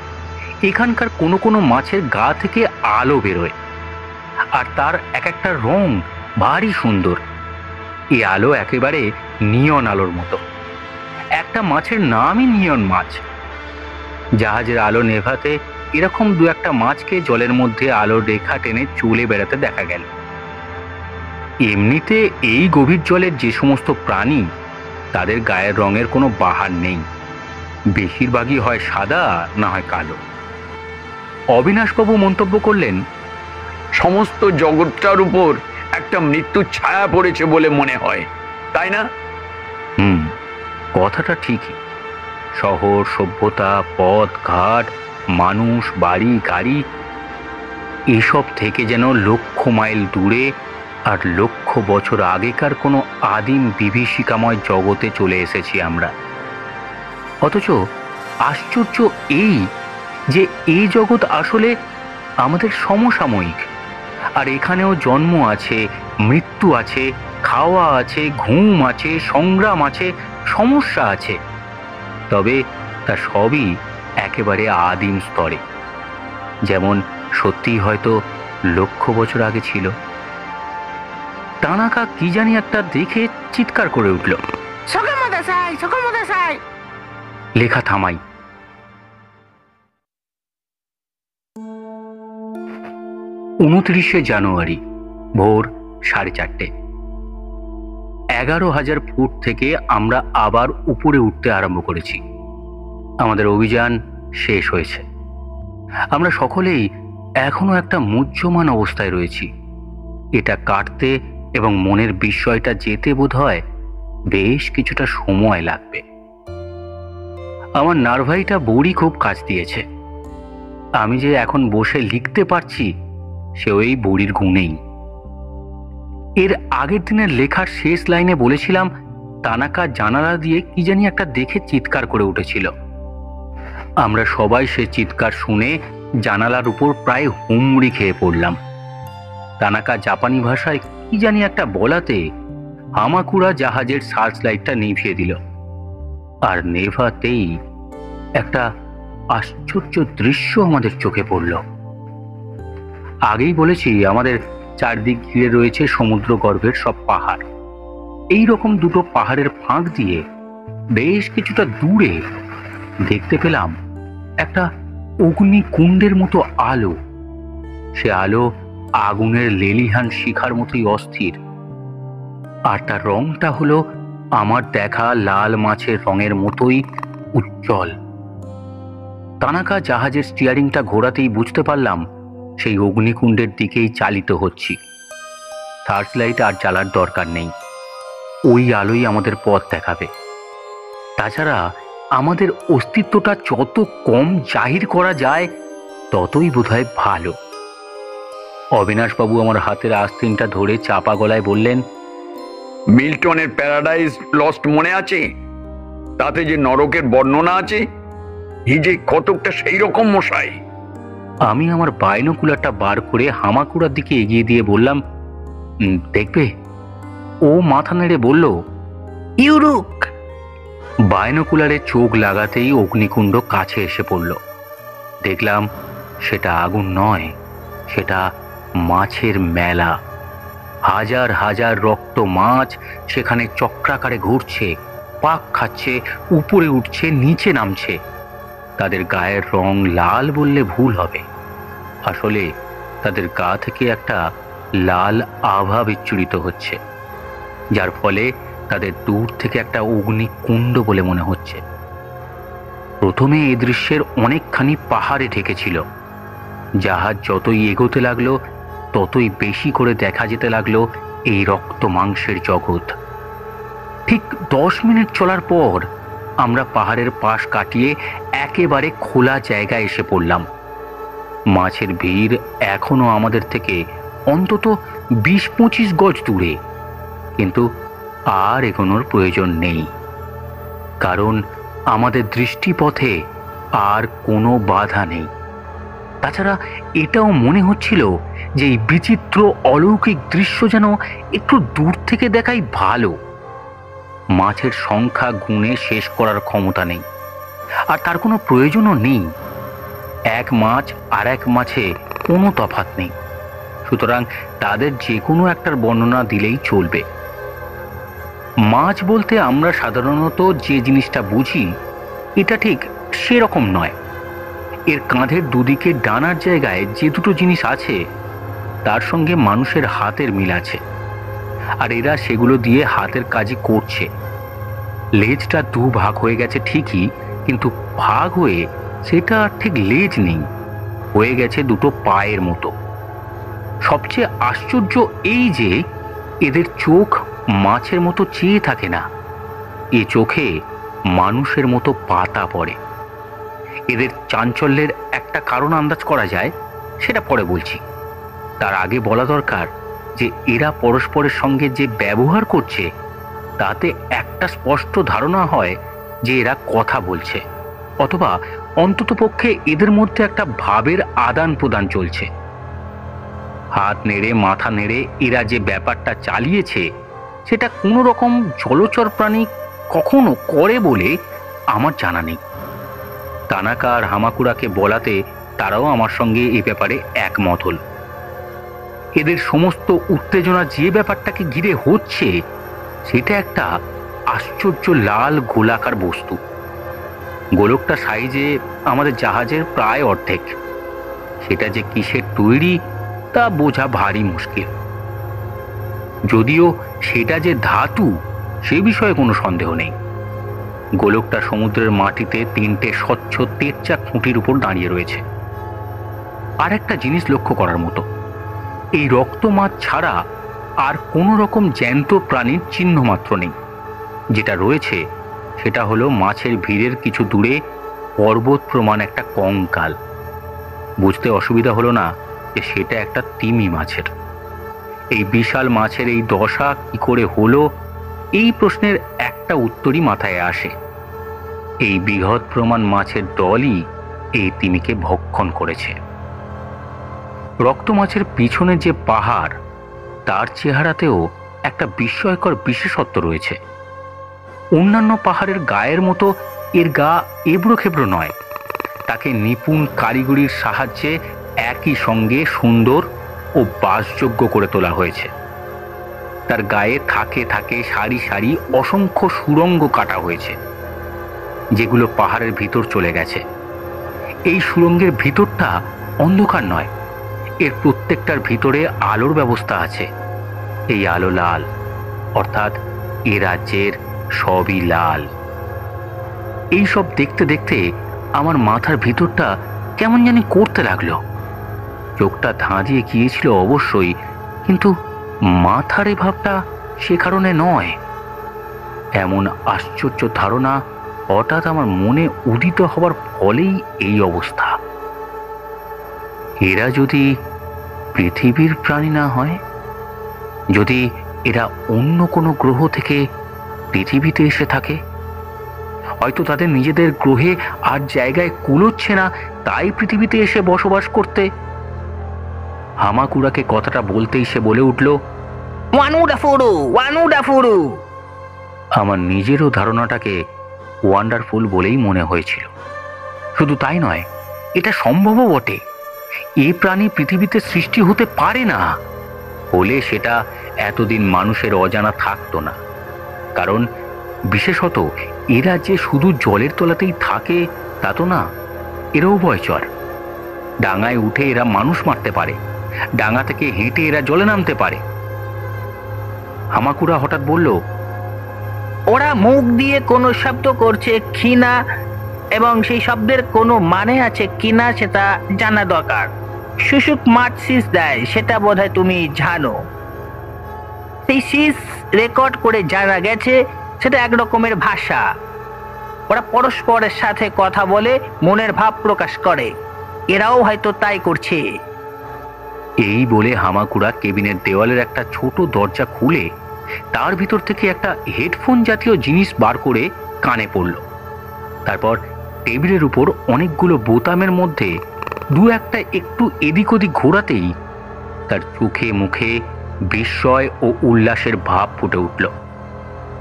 এখানকার কোনো কোনো মাছের গা থেকে আলো বেরোয়, আর তার এক একটা রং ভারী সুন্দর। এই আলো একেবারে নিয়ন আলোর মতো। একটা মাছের নামই নিয়ন মাছ। জাহাজের আলো নেভাতে এরকম 2-1 মাছকে জলের মধ্যে আলোর রেখা টেনে চলে বেড়াতে দেখা গেল। এমনিতে এই গভীর জলের যে সমস্ত প্রাণী তাদের গায়ের রঙের কোনো বাহার নেই, বেশিরভাগই হয় সাদা না হয় কালো। অবিনাশবাবু মন্তব্য করলেন, সমস্ত জগৎটার উপর একটা মৃত্যুর ছায়া পড়েছে বলে মনে হয়, তাই না? কথাটা ঠিকই। শহর, সভ্যতা, পথ ঘাট, মানুষ, বাড়ি গাড়ি এসব থেকে যেন লক্ষ মাইল দূরে আর লক্ষ বছর আগেকার কোনো আদিম বিভীষিকাময় জগতে চলে এসেছি আমরা। অথচ আশ্চর্য এই যে এই জগৎ আসলে আমাদের সমসাময়িক, আর এখানেও জন্ম আছে, মৃত্যু আছে, খাওয়া আছে, ঘুম আছে, সংগ্রাম আছে, সমস্যা আছে। তবে তা সবই একেবারে আদিম স্তরে, যেমন সত্যিই হয়তো লক্ষ বছর আগে ছিল। তানাকা কি জানি একটা দেখে চিৎকার করে উঠল, লেখা থামাই। 29শে জানুয়ারি ভোর 4:30। 11,000 ফুট থেকে আমরা আবার উপরে উঠতে আরম্ভ করেছি। আমাদের অভিযান শেষ হয়েছে। আমরা সকলেই এখনো একটা মুহ্যমান অবস্থায় রয়েছি। এটা কাটতে এবং মনের বিস্ময়টা যেতে বোধহয় বেশ কিছুটা সময় লাগবে। আমার নার্ভাইটা বড়ি খুব কাজ দিয়েছে। আমি যে এখন বসে লিখতে পারছি সে ওই বড়ির গুণেই। এর আগের দিনের লেখার শেষ লাইনে বলেছিলাম তানাকা জানালা দিয়ে কি জানি একটা দেখে চিৎকার করে উঠেছিল। আমরা সবাই সে চিৎকার শুনে জানালার উপর প্রায় হুমড়ি খেয়ে পড়লাম। তানাকা জাপানি ভাষায় কি জানি একটা বলাতে হামাকুড়া জাহাজের সার্চ লাইটটা নিভিয়ে দিল, আর নেভাতেই একটা আশ্চর্য দৃশ্য আমাদের চোখে পড়ল। আগেই বলেছি আমাদের চারদিক ঘিরে রয়েছে সমুদ্র গর্ভের সব পাহাড়। এই রকম দুটো পাহাড়ের ফাঁক দিয়ে বেশ কিছুটা দূরে দেখতে পেলাম একটা অগ্নিকুণ্ডের মতো আলো। সে আলো আগুনের লেলিহান শিখার মতোই অস্থির, আর তার রংটা হলো আমার দেখা লাল মাছের রঙের মতোই উজ্জ্বল। তানাকা জাহাজের স্টিয়ারিংটা ঘোরাতেই বুঝতে পারলাম সেই অগ্নিকুণ্ডের দিকেই চালিত হচ্ছি। সার্চ লাইট আর জ্বালার দরকার নেই, ওই আলোই আমাদের পথ দেখাবে। তাছাড়া আমাদের অস্তিত্বটা যত কম জাহির করা যায় ততই বোধহয় ভালো। অবিনাশবাবু আমার হাতের আস্তিনটা ধরে চাপা গলায় বললেন, মিল্টনের প্যারাডাইজ লস্ট মনে আছে? তাতে যে নরকের বর্ণনা আছে, এই যে কতকটা সেই রকম মশাই। আমি আমার বাইনোকুলারটা বার করে হামাকুড়ার দিকে এগিয়ে দিয়ে বললাম, দেখবে? ও মাথা নেড়ে বলল, ইউরুক। বাইনোকুলারে চোখ লাগাতেই অগ্নিকুণ্ড কাছে এসে পড়ল। দেখলাম সেটা আগুন নয়, সেটা মাছের মেলা। হাজার হাজার রক্ত মাছ সেখানে চক্রাকারে ঘুরছে, পাক খাচ্ছে, উপরে উঠছে, নিচে নামছে। তাদের গায়ের রং লাল বললে ভুল হবে, আসলে তাদের গা থেকে একটা লাল আভা বিচ্ছুরিত হচ্ছে, যার ফলে তাদের দূর থেকে একটা অগ্নিকুণ্ড বলে মনে হচ্ছে। প্রথমে এই দৃশ্যের অনেকখানি পাহাড়ে ঢেকেছিল। জাহাজ যতই এগোতে লাগলো ততই বেশি করে দেখা যেতে লাগলো এই রক্ত মাংসের জগৎ। ঠিক 10 মিনিট চলার পর আমরা পাহাড়ের পাশ কাটিয়ে একেবারে খোলা জায়গায় এসে পড়লাম। মাছের ভিড় এখনো আমাদের থেকে অন্তত 20-25 গজ দূরে, কিন্তু আর এগোনোর প্রয়োজন নেই, কারণ আমাদের দৃষ্টিপথে আর কোনো বাধা নেই। তাছাড়া এটাও মনে হচ্ছিল যে এই বিচিত্র অলৌকিক দৃশ্য যেন একটু দূর থেকে দেখাই ভালো। মাছের সংখ্যা গুণে শেষ করার ক্ষমতা নেই, আর তার কোনো প্রয়োজনও নেই। এক মাছ আর এক মাছে কোনো তফাৎ নেই, সুতরাং তাদের যে কোনো একটার বর্ণনা দিলেই চলবে। মাছ বলতে আমরা সাধারণত যে জিনিসটা বুঝি এটা ঠিক সেরকম নয়। এর কাঁধের দুদিকে ডানার জায়গায় যে দুটো জিনিস আছে তার সঙ্গে মানুষের হাতের মিল আছে, আর এরা সেগুলো দিয়ে হাতের কাজই করছে। লেজটা 2 ভাগ হয়ে গেছে ঠিকই, কিন্তু ভাগ হয়ে সেটা ঠিক লেজ নেই, হয়ে গেছে দুটো পায়ের মতো। সবচেয়ে আশ্চর্য এই যে এদের চোখ মাছের মতো চেয়ে থাকে না, এ চোখে মানুষের মতো পাতা পড়ে। এদের চাঞ্চল্যের একটা কারণ আন্দাজ করা যায়, সেটা পরে বলছি। তার আগে বলা দরকার যে এরা পরস্পরের সঙ্গে যে ব্যবহার করছে তাতে একটা স্পষ্ট ধারণা হয় যে এরা কথা বলছে, অথবা অন্ততপক্ষে এদের মধ্যে একটা ভাবের আদান প্রদান চলছে। হাত নেড়ে মাথা নেড়ে এরা যে ব্যাপারটা চালিয়েছে সেটা কোনো রকম জলচর প্রাণী কখনো করে বলে আমার জানা নেই। তানাকা আর হামাকুড়াকে বলাতে তারাও আমার সঙ্গে এই ব্যাপারে একমত হল। এদের সমস্ত উত্তেজনা যে ব্যাপারটাকে ঘিরে হচ্ছে সেটা একটা আশ্চর্য লাল গোলাকার বস্তু। গোলকটা সাইজে আমাদের জাহাজের প্রায় অর্ধেক। সেটা যে কিসের তৈরি তা বোঝা ভারী মুশকিল, যদিও সেটা যে ধাতু সে বিষয়ে কোনো সন্দেহ নেই। গোলকটা সমুদ্রের মাটিতে 3টে স্বচ্ছ তেরচা খুঁটির উপর দাঁড়িয়ে রয়েছে। আর একটা জিনিস লক্ষ্য করার মতো, এই রক্ত মাছ ছাড়া আর কোনো রকম জ্যান্ত প্রাণীর চিহ্ন মাত্র নেই। যেটা রয়েছে সেটা হলো মাছের ভিড়ের কিছু দূরে পর্বত প্রমাণ একটা কঙ্কাল। বুঝতে অসুবিধা হলো না যে সেটা একটা তিমি মাছের। এই বিশাল মাছের এই দশা কি করে হলো, এই প্রশ্নের একটা উত্তরই মাথায় আসে। এই বৃহৎ প্রমাণ মাছের দলই এই তিমিকে ভক্ষণ করেছে। রক্ত মাছের পিছনে যে পাহাড়, তার চেহারাতেও এক একটা বিস্ময়কর বিশেষত্ব রয়েছে। অন্যান্য পাহাড়ের গায়ের মতো এর গা এবড়ো খেবড়ো নয়। তাকে নিপুণ কারিগরির সাহায্যে একই সঙ্গে সুন্দর ও বাসযোগ্য করে তোলা হয়েছে। তার গায়ে থাকে থাকে সারি সারি অসংখ্য সুড়ঙ্গ কাটা হয়েছে, যেগুলো পাহাড়ের ভিতর চলে গেছে। এই সুড়ঙ্গের ভিতরটা অন্ধকার নয়, এর প্রত্যেকটার ভিতরে আলোর ব্যবস্থা আছে। এই আলো লাল, অর্থাৎ এ রাজ্যের সবই লাল। এই সব দেখতে দেখতে আমার মাথার ভিতরটা কেমন জানি করতে লাগলো। চোখটা ধাঁধিয়ে গিয়েছিল অবশ্যই, কিন্তু মাথার এ ভাবটা সে কারণে নয়। এমন আশ্চর্য ধারণা হঠাৎ আমার মনে উদিত হবার ফলেই এই অবস্থা। এরা যদি পৃথিবীর প্রাণী না হয়, যদি এরা অন্য কোনো গ্রহ থেকে পৃথিবীতে এসে থাকে, হয়তো তাদের নিজেদের গ্রহে আর জায়গায় কুলোচ্ছে না, তাই পৃথিবীতে এসে বসবাস করতে। হামাকুড়াকে কথাটা বলতেই সে বলে উঠল, ওয়ানুডাফুরু ওয়ানুডাফুরু। আমার নিজেরও ধারণাটাকে ওয়ান্ডারফুল বলেই মনে হয়েছিল। শুধু তাই নয়, এটা সম্ভবও বটে। এ প্রাণী পৃথিবীতে সৃষ্টি হতে পারে না, হলে সেটা এতদিন মানুষের অজানা থাকতো না। কারণ বিশেষত এরা যে শুধু জলের তলাতেই থাকে তা তো না, এরাও ভয়চর। ডাঙায় উঠে এরা মানুষ মারতে পারে, ডাঙা থেকে হেঁটে এরা জলে নামতে পারে। হামাকুড়া হঠাৎ বলল, ওরা মুখ দিয়ে কোনো শব্দ করছে কিনা এবং সেই শব্দের কোনো মানে আছে কিনা সেটা জানা দরকার। শুশুক মাঠ শীষ দেয়, সেটা বোধহয় তুমি জানো। সেই শীষ রেকর্ড করে জানা গেছে সেটা এক রকমের ভাষা। ওরা পরস্পরের সাথে কথা বলে মনের ভাব প্রকাশ করে। এরাও হয়তো তাই করছে। এই বলে হামাকুড়া কেবিনের দেওয়ালের একটা ছোট দরজা খুলে তার ভিতর থেকে একটা হেডফোন জাতীয় জিনিস বার করে কানে পড়ল। তারপর টেবিলের উপর অনেকগুলো বোতামের মধ্যে দু একটা একটু এদিক ওদিক ঘোরাতেই তার চোখে মুখে বিস্ময় ও উল্লাসের ভাব ফুটে উঠল।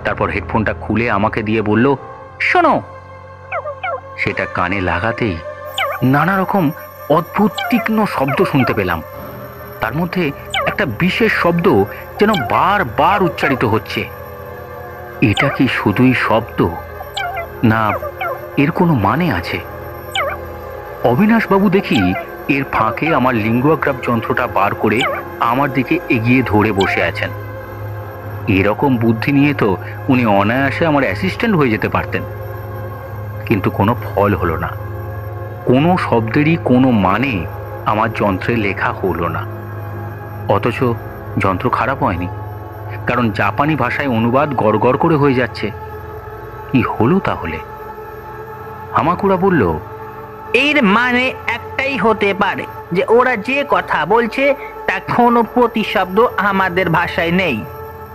তারপর হেডফোনটা খুলে আমাকে দিয়ে বলল, শোনো। সেটা কানে লাগাতেই নানা রকম অদ্ভুত তীক্ষ্ণ শব্দ শুনতে পেলাম। তার মধ্যে একটা বিশেষ শব্দ যেন বারবার উচ্চারিত হচ্ছে। এটা কি শুধুই শব্দ, না এর কোনো মানে আছে? অবিনাশবাবু দেখি এর ফাঁকে আমার লিঙ্গুয়াগ্রাফ যন্ত্রটা বার করে আমার দিকে এগিয়ে ধরে বসে আছেন। এরকম বুদ্ধি নিয়ে তো উনি অনায়াসে আমার অ্যাসিস্ট্যান্ট হয়ে যেতে পারতেন। কিন্তু কোনো ফল হলো না। কোনো শব্দেরই কোনো মানে আমার যন্ত্রে লেখা হলো না। অথচ যন্ত্র খারাপ হয়নি, কারণ জাপানি ভাষায় অনুবাদ গড়গড় করে হয়ে যাচ্ছে। কি হলো তাহলে? হামাকুড়া বলল, এর মানে একটাই হতে পারে যে ওরা যে কথা বলছে তা কোনো প্রতিশব্দ আমাদের ভাষায় নেই।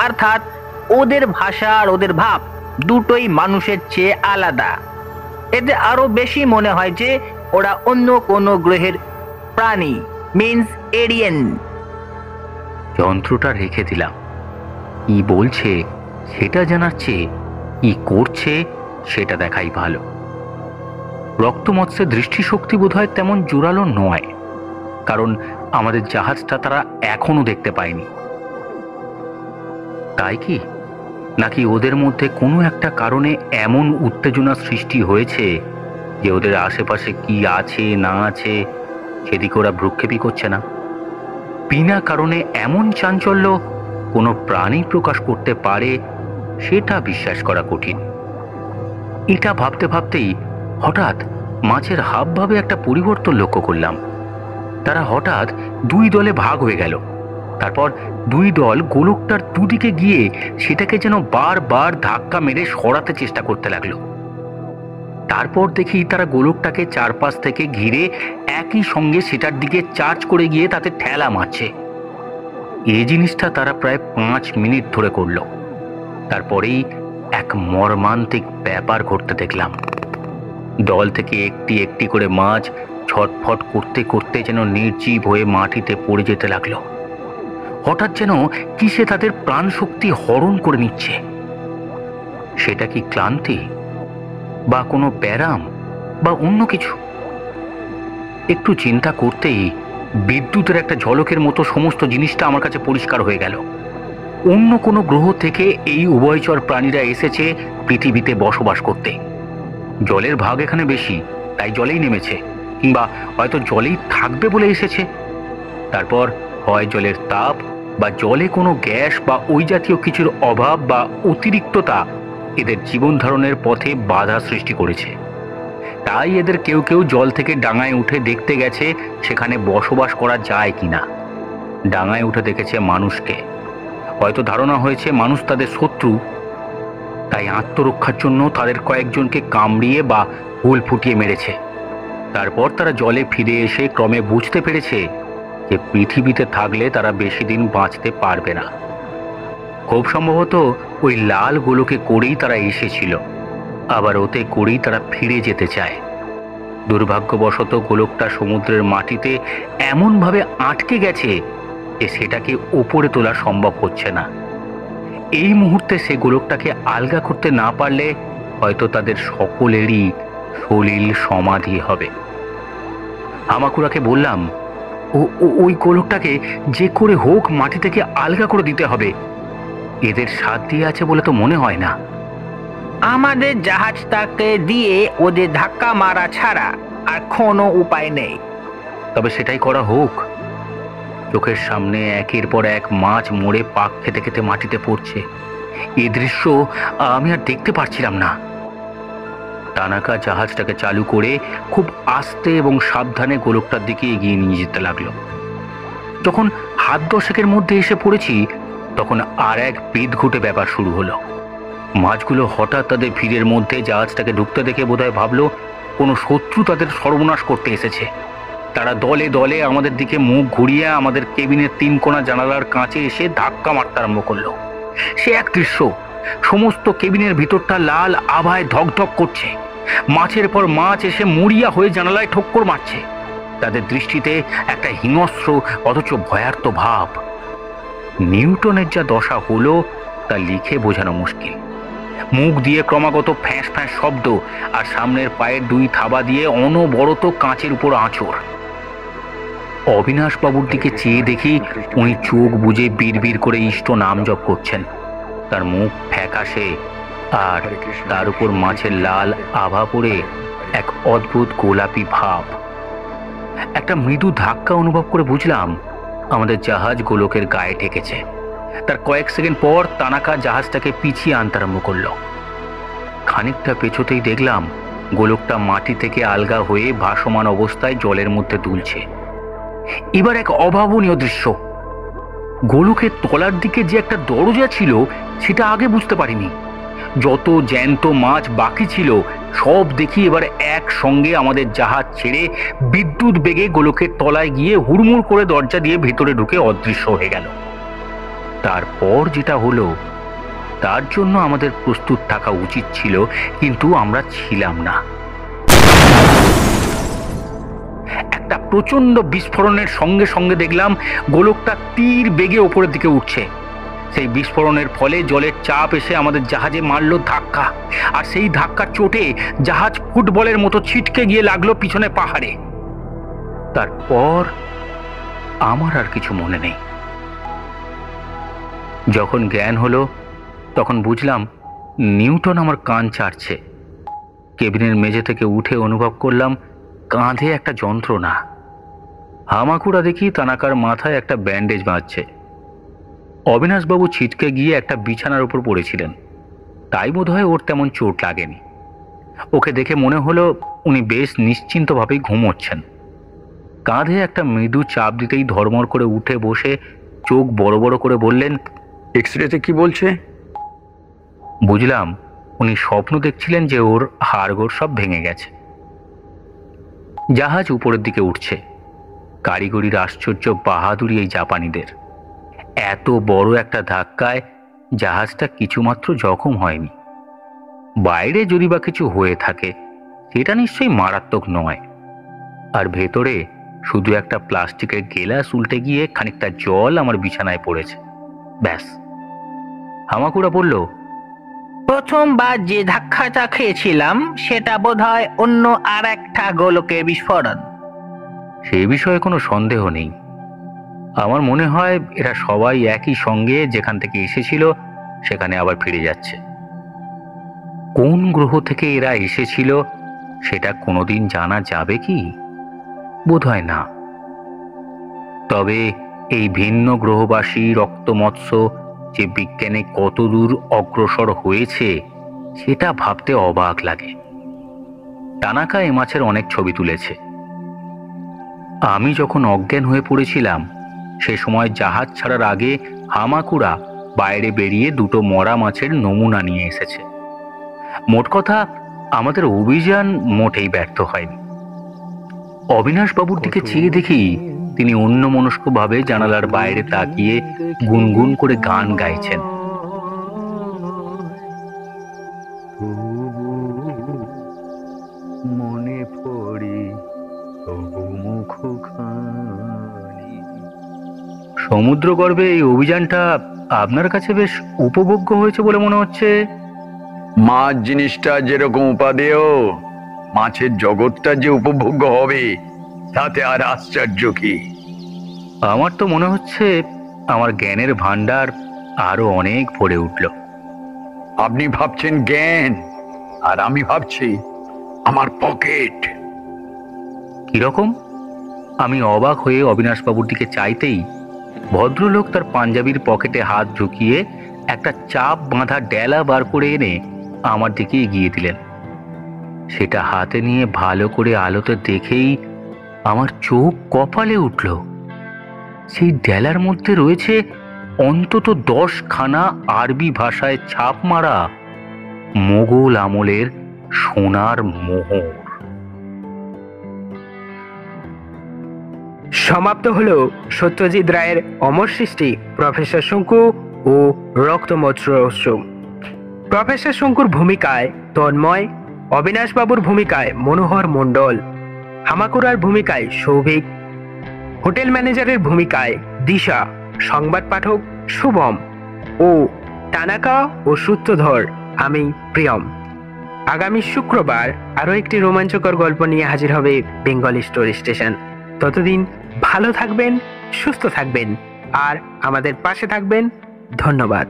অর্থাৎ ওদের ভাষা আর ওদের ভাব দুটোই মানুষের চেয়ে আলাদা। এতে আরো বেশি মনে হয় যে ওরা অন্য কোনো গ্রহের প্রাণী, মিন্স এরিয়ান। যন্ত্রটা রেখে দিলাম। কি বলছে সেটা জানার চেয়ে কি করছে সেটা দেখাই ভালো। রক্তমৎস্যের দৃষ্টিশক্তি বোধহয় তেমন জোরালো নয়, কারণ আমাদের জাহাজটা তারা এখনো দেখতে পায়নি। তাই কি, নাকি ওদের মধ্যে কোনো একটা কারণে এমন উত্তেজনা সৃষ্টি হয়েছে যে ওদের আশেপাশে কি আছে না আছে সেদিকে ওরা ভ্রুক্ষেপই করছে না? বিনা কারণে এমন চাঞ্চল্য কোনো প্রাণী প্রকাশ করতে পারে সেটা বিশ্বাস করা কঠিন। এটা ভাবতে ভাবতেই হঠাৎ মাছের হাবভাবে একটা পরিবর্তন লক্ষ্য করলাম। তারা হঠাৎ দুই দলে ভাগ হয়ে গেল। তারপর দুই দল গোলকটার দুদিকে গিয়ে সেটাকে যেন বারবার ধাক্কা মেরে সরাতে চেষ্টা করতে লাগলো। তারপর দেখি তারা গোলকটাকে চারপাশ থেকে ঘিরে একই সঙ্গে সেটার দিকে চার্জ করে গিয়ে তাতে ঠেলা মারছে। এই জিনিসটা তারা প্রায় 5 মিনিট ধরে করল। তারপরেই এক মর্মান্তিক ব্যাপার ঘটতে দেখলাম। দল থেকে একটি একটি করে মাছ ছটফট করতে করতে যেন নির্জীব হয়ে মাটিতে পড়ে যেতে লাগলো। হঠাৎ যেন কিসে তাদের প্রাণ শক্তি হরণ করে নিচ্ছে। সেটা কি ক্লান্তি, বা কোনো ব্যারাম, বা অন্য কিছু? একটু চিন্তা করতেই বিদ্যুতের একটা ঝলকের মতো সমস্ত জিনিসটা আমার কাছে পরিষ্কার হয়ে গেল। অন্য কোনো গ্রহ থেকে এই উভয়চর প্রাণীরা এসেছে পৃথিবীতে বসবাস করতে। জলের ভাগ এখানে বেশি, তাই জলেই নেমেছে, কিংবা হয়তো জলেই থাকবে বলে এসেছে। তারপর হয় জলের তাপ বা জলে কোনো গ্যাস বা ওই জাতীয় কিছুর অভাব বা অতিরিক্ততা এদের জীবন ধারণের পথে বাধা সৃষ্টি করেছে। তাই এদের কেউ কেউ জল থেকে ডাঙায় উঠে দেখতে গেছে সেখানে বসবাস করা যায় কিনা। ডাঙায় উঠে দেখেছে মানুষকে। হয়তো ধারণা হয়েছে মানুষ তাদের শত্রু, তাই আত্মরক্ষার জন্য তাদের কয়েকজনকে কামড়িয়ে বা হুল ফুটিয়ে মেরেছে। তারপর তারা জলে ফিরে এসে ক্রমে বুঝতে পেরেছে যে পৃথিবীতে থাকলে তারা বেশি দিন বাঁচতে পারবে না। খুব সম্ভবত ওই লাল গোলকে করেই তারা এসেছিল, আবার ওতে করেই তারা ফিরে যেতে চায়। দুর্ভাগ্যবশত গোলকটা সমুদ্রের মাটিতে এমনভাবে আটকে গেছে যে সেটাকে উপরে তোলা সম্ভব হচ্ছে না। এই মুহূর্তে সে গোলকটাকে আলগা করতে না পারলে হয়তো তাদের সকলেরই সলিল সমাধি হবে। হামাকুড়াকে বললাম, ওই গোলকটাকে যে করে হোক মাটি থেকে আলগা করে দিতে হবে। এদের সাথ দিয়ে আছে বলে তো মনে হয় না। আমাদের জাহাজটাকে দিয়ে ওদের ধাক্কা মারা ছাড়া আর কোনো উপায় নেই। তবে সেটাই করা হোক। চোখের সামনে একের পর এক মাছ মরে পাক খেতে খেতে মাটিতে পড়ছে। এই দৃশ্য আমি আর দেখতে পারছিলাম না। তানাকা জাহাজটাকে চালু করে খুব আস্তে এবং সাবধানে গোলকটার দিকে এগিয়ে নিয়ে যেতে লাগলো। যখন হাত দশেকের মধ্যে এসে পড়েছি তখন আর এক বিদঘুটে ব্যাপার শুরু হলো। মাছগুলো হঠাৎ তাদের ভিড়ের মধ্যে জাহাজটাকে ঢুকতে দেখে বোধহয় ভাবলো কোনো শত্রু তাদের সর্বনাশ করতে এসেছে। তারা দলে দলে আমাদের দিকে মুখ ঘুরিয়ে আমাদের কেবিনের 3 কোণা জানালার কাছে এসে ধাক্কা মারতে আরম্ভ করলো। সে এক দৃশ্য, সমস্ত কেবিনের ভিতরটা লাল আভায় ধকধক করছে। মাছের পর মাছ এসে মরিয়া হয়ে জানালায় ঠক্কর মারছে। তাদের দৃষ্টিতে একটা হিংস্র অথচ ভয়ার্ত ভাব। নিউটনের যা দশা হলো তা লিখে বোঝানো মুশকিল। মুখ দিয়ে ক্রমাগত ফ্যাঁস ফ্যাঁস শব্দ, আর সামনের পায়ের 2 থাবা দিয়ে অনবরত কাঁচের উপর আঁচড়। অবিনাশ বাবুর দিকে চেয়ে দেখি উনি চোখ বুজে বিড়বিড় করে ইষ্ট নাম জপ করছেন। তার মুখ ফ্যাকাশে, আর তার উপর মাছের লাল আভা পড়ে এক অদ্ভুত গোলাপি ভাব। একটা মৃদু ধাক্কা অনুভব করে বুঝলাম আমাদের জাহাজ গোলকের গায়ে ঠেকেছে। তার কয়েক সেকেন্ড পর তানাকা জাহাজটাকে পিছিয়ে আনতে আরম্ভ করলো। খানিকটা পেছোতেই দেখলাম গোলকটা মাটি থেকে আলগা হয়ে ভাসমান অবস্থায় জলের মধ্যে দুলছে। এবার এক অভাবনীয় দৃশ্য। গোলকের তলার দিকে যে একটা দরজা ছিল সেটা আগে বুঝতে পারিনি। যত জ্যান্ত মাছ বাকি ছিল সব দেখি এবার একসঙ্গে আমাদের জাহাজ ছেড়ে বিদ্যুৎ বেগে গোলকের তলায় গিয়ে হুড়মুড় করে দরজা দিয়ে ভেতরে ঢুকে অদৃশ্য হয়ে গেল। তারপর যেটা হলো তার জন্য আমাদের প্রস্তুত থাকা উচিত ছিল, কিন্তু আমরা ছিলাম না। একটা প্রচন্ড বিস্ফোরণের সঙ্গে সঙ্গে দেখলাম গোলকটা তীর বেগে ওপরের দিকে উঠছে। সেই বিস্ফোরণের ফলে জলের চাপ এসে আমাদের জাহাজে মারল ধাক্কা, আর সেই ধাক্কার চোটে জাহাজ ফুটবলের মতো ছিটকে গিয়ে লাগলো পিছনে পাহাড়ে। তারপর আমার আর কিছু মনে নেই। যখন জ্ঞান হলো তখন বুঝলাম নিউটন আমার কান চাটছে। কেবিনের মেঝে থেকে উঠে অনুভব করলাম কাঁধে একটা যন্ত্রণা। হামাকুড়া দেখি তানাকার মাথায় একটা ব্যান্ডেজ বাঁধছে। অবিনাশবাবু ছিটকে গিয়ে একটা বিছানার উপর পড়েছিলেন, তাই বোধহয় ওর তেমন চোট লাগেনি। ওকে দেখে মনে হলো উনি বেশ নিশ্চিন্তভাবেই ঘুমোচ্ছেন। কাঁধে একটা মৃদু চাপ দিতেই ধর্মর করে উঠে বসে চোখ বড় বড় করে বললেন, এক্সরেতে কি বলছে? বুঝলাম উনি স্বপ্ন দেখছিলেন যে ওর হাড়গোড় সব ভেঙে গেছে। জাহাজ উপরের দিকে উঠছে। কারিগরির আশ্চর্য বাহাদুরি এই জাপানিদের। এত বড় একটা ধাক্কায় জাহাজটা কিছুমাত্র জখম হয়নি। বাইরে যদি বা কিছু হয়ে থাকে সেটা নিশ্চয়ই মারাত্মক নয়, আর ভেতরে শুধু একটা প্লাস্টিকের গেলাস উল্টে গিয়ে খানিকটা জল আমার বিছানায় পড়েছে, ব্যাস। হামাকুড়া বলল, প্রথমবার যে ধাক্কাটা খেয়েছিলাম সেটা বোধহয় অন্য আর একটা গোলকের বিস্ফোরণ। সে বিষয়ে কোনো সন্দেহ নেই। আমার মনে হয় এরা সবাই একই সঙ্গে যেখান থেকে এসেছিল সেখানে আবার ফিরে যাচ্ছে। কোন গ্রহ থেকে এরা এসেছিল সেটা কোনোদিন জানা যাবে কি? বোধহয় না। তবে এই ভিন্ন গ্রহবাসী রক্তমৎস্য যে বিজ্ঞানে কতদূর অগ্রসর হয়েছে সেটা ভাবতে অবাক লাগে। টানাকা এ মাছের অনেক ছবি তুলেছে। আমি যখন অজ্ঞান হয়ে পড়েছিলাম সে সময় জাহাজ ছাড়ার আগে হামাকুড়া বাইরে বেরিয়ে দুটো মরা মাছের নমুনা নিয়ে এসেছে। মোট কথা, আমাদের অভিযান মোটেই ব্যর্থ হয়নি। অবিনাশবাবুর দিকে চেয়ে দেখি তিনি অন্যমনস্কভাবে জানালার বাইরে তাকিয়ে গুনগুন করে গান গাইছেন। মনে পড়ে সমুদ্রগর্ভে এই অভিযানটা আপনার কাছে বেশ উপভোগ্য হয়েছে বলে মনে হচ্ছে। মাছ জিনিসটা যেরকম উপাদেয়, মাছের জগৎটা যে উপভোগ্য হবে তাতে আর আশ্চর্য কি? আমার তো মনে হচ্ছে আমার জ্ঞানের ভান্ডার আরো অনেক ভরে উঠল। আপনি ভাবছেন জ্ঞান, আর আমি ভাবছি আমার পকেট। কিরকম? আমি অবাক হয়ে অবিনাশবাবুর দিকে চাইতেই ভদ্রলোক তার পাঞ্জাবির পকেটে হাত ঢুকিয়ে একটা চাপ বাঁধা ডেলা বার করে এনে আমার দিকে এগিয়ে দিলেন। সেটা হাতে নিয়ে ভালো করে আলোতে দেখেই আমার চোখ কপালে উঠল। সেই ডেলার মধ্যে রয়েছে অন্তত 10খানা আরবি ভাষায় ছাপ মারা মোগল আমলের সোনার মোহর। সমাপ্ত হলো সত্যজিৎ রায়ের অমর সৃষ্টি প্রফেসর শঙ্কু ও রক্তমৎস্য। প্রফেসর শঙ্কুর ভূমিকায় তন্ময়, অবিনাশবাবুর ভূমিকায় মনোহর মণ্ডল, হামাকুড়ার ভূমিকায় সৌভিক, হোটেল ম্যানেজারের ভূমিকায় দিশা, সংবাদ পাঠক শুভম ও টানাকা ও সূত্রধর আমি প্রিয়ম। আগামী শুক্রবার আরও একটি রোমাঞ্চকর গল্প নিয়ে হাজির হবে বেঙ্গলি স্টোরি স্টেশন। ততদিন ভালো থাকবেন, সুস্থ থাকবেন আর আমাদের পাশে থাকবেন। ধন্যবাদ।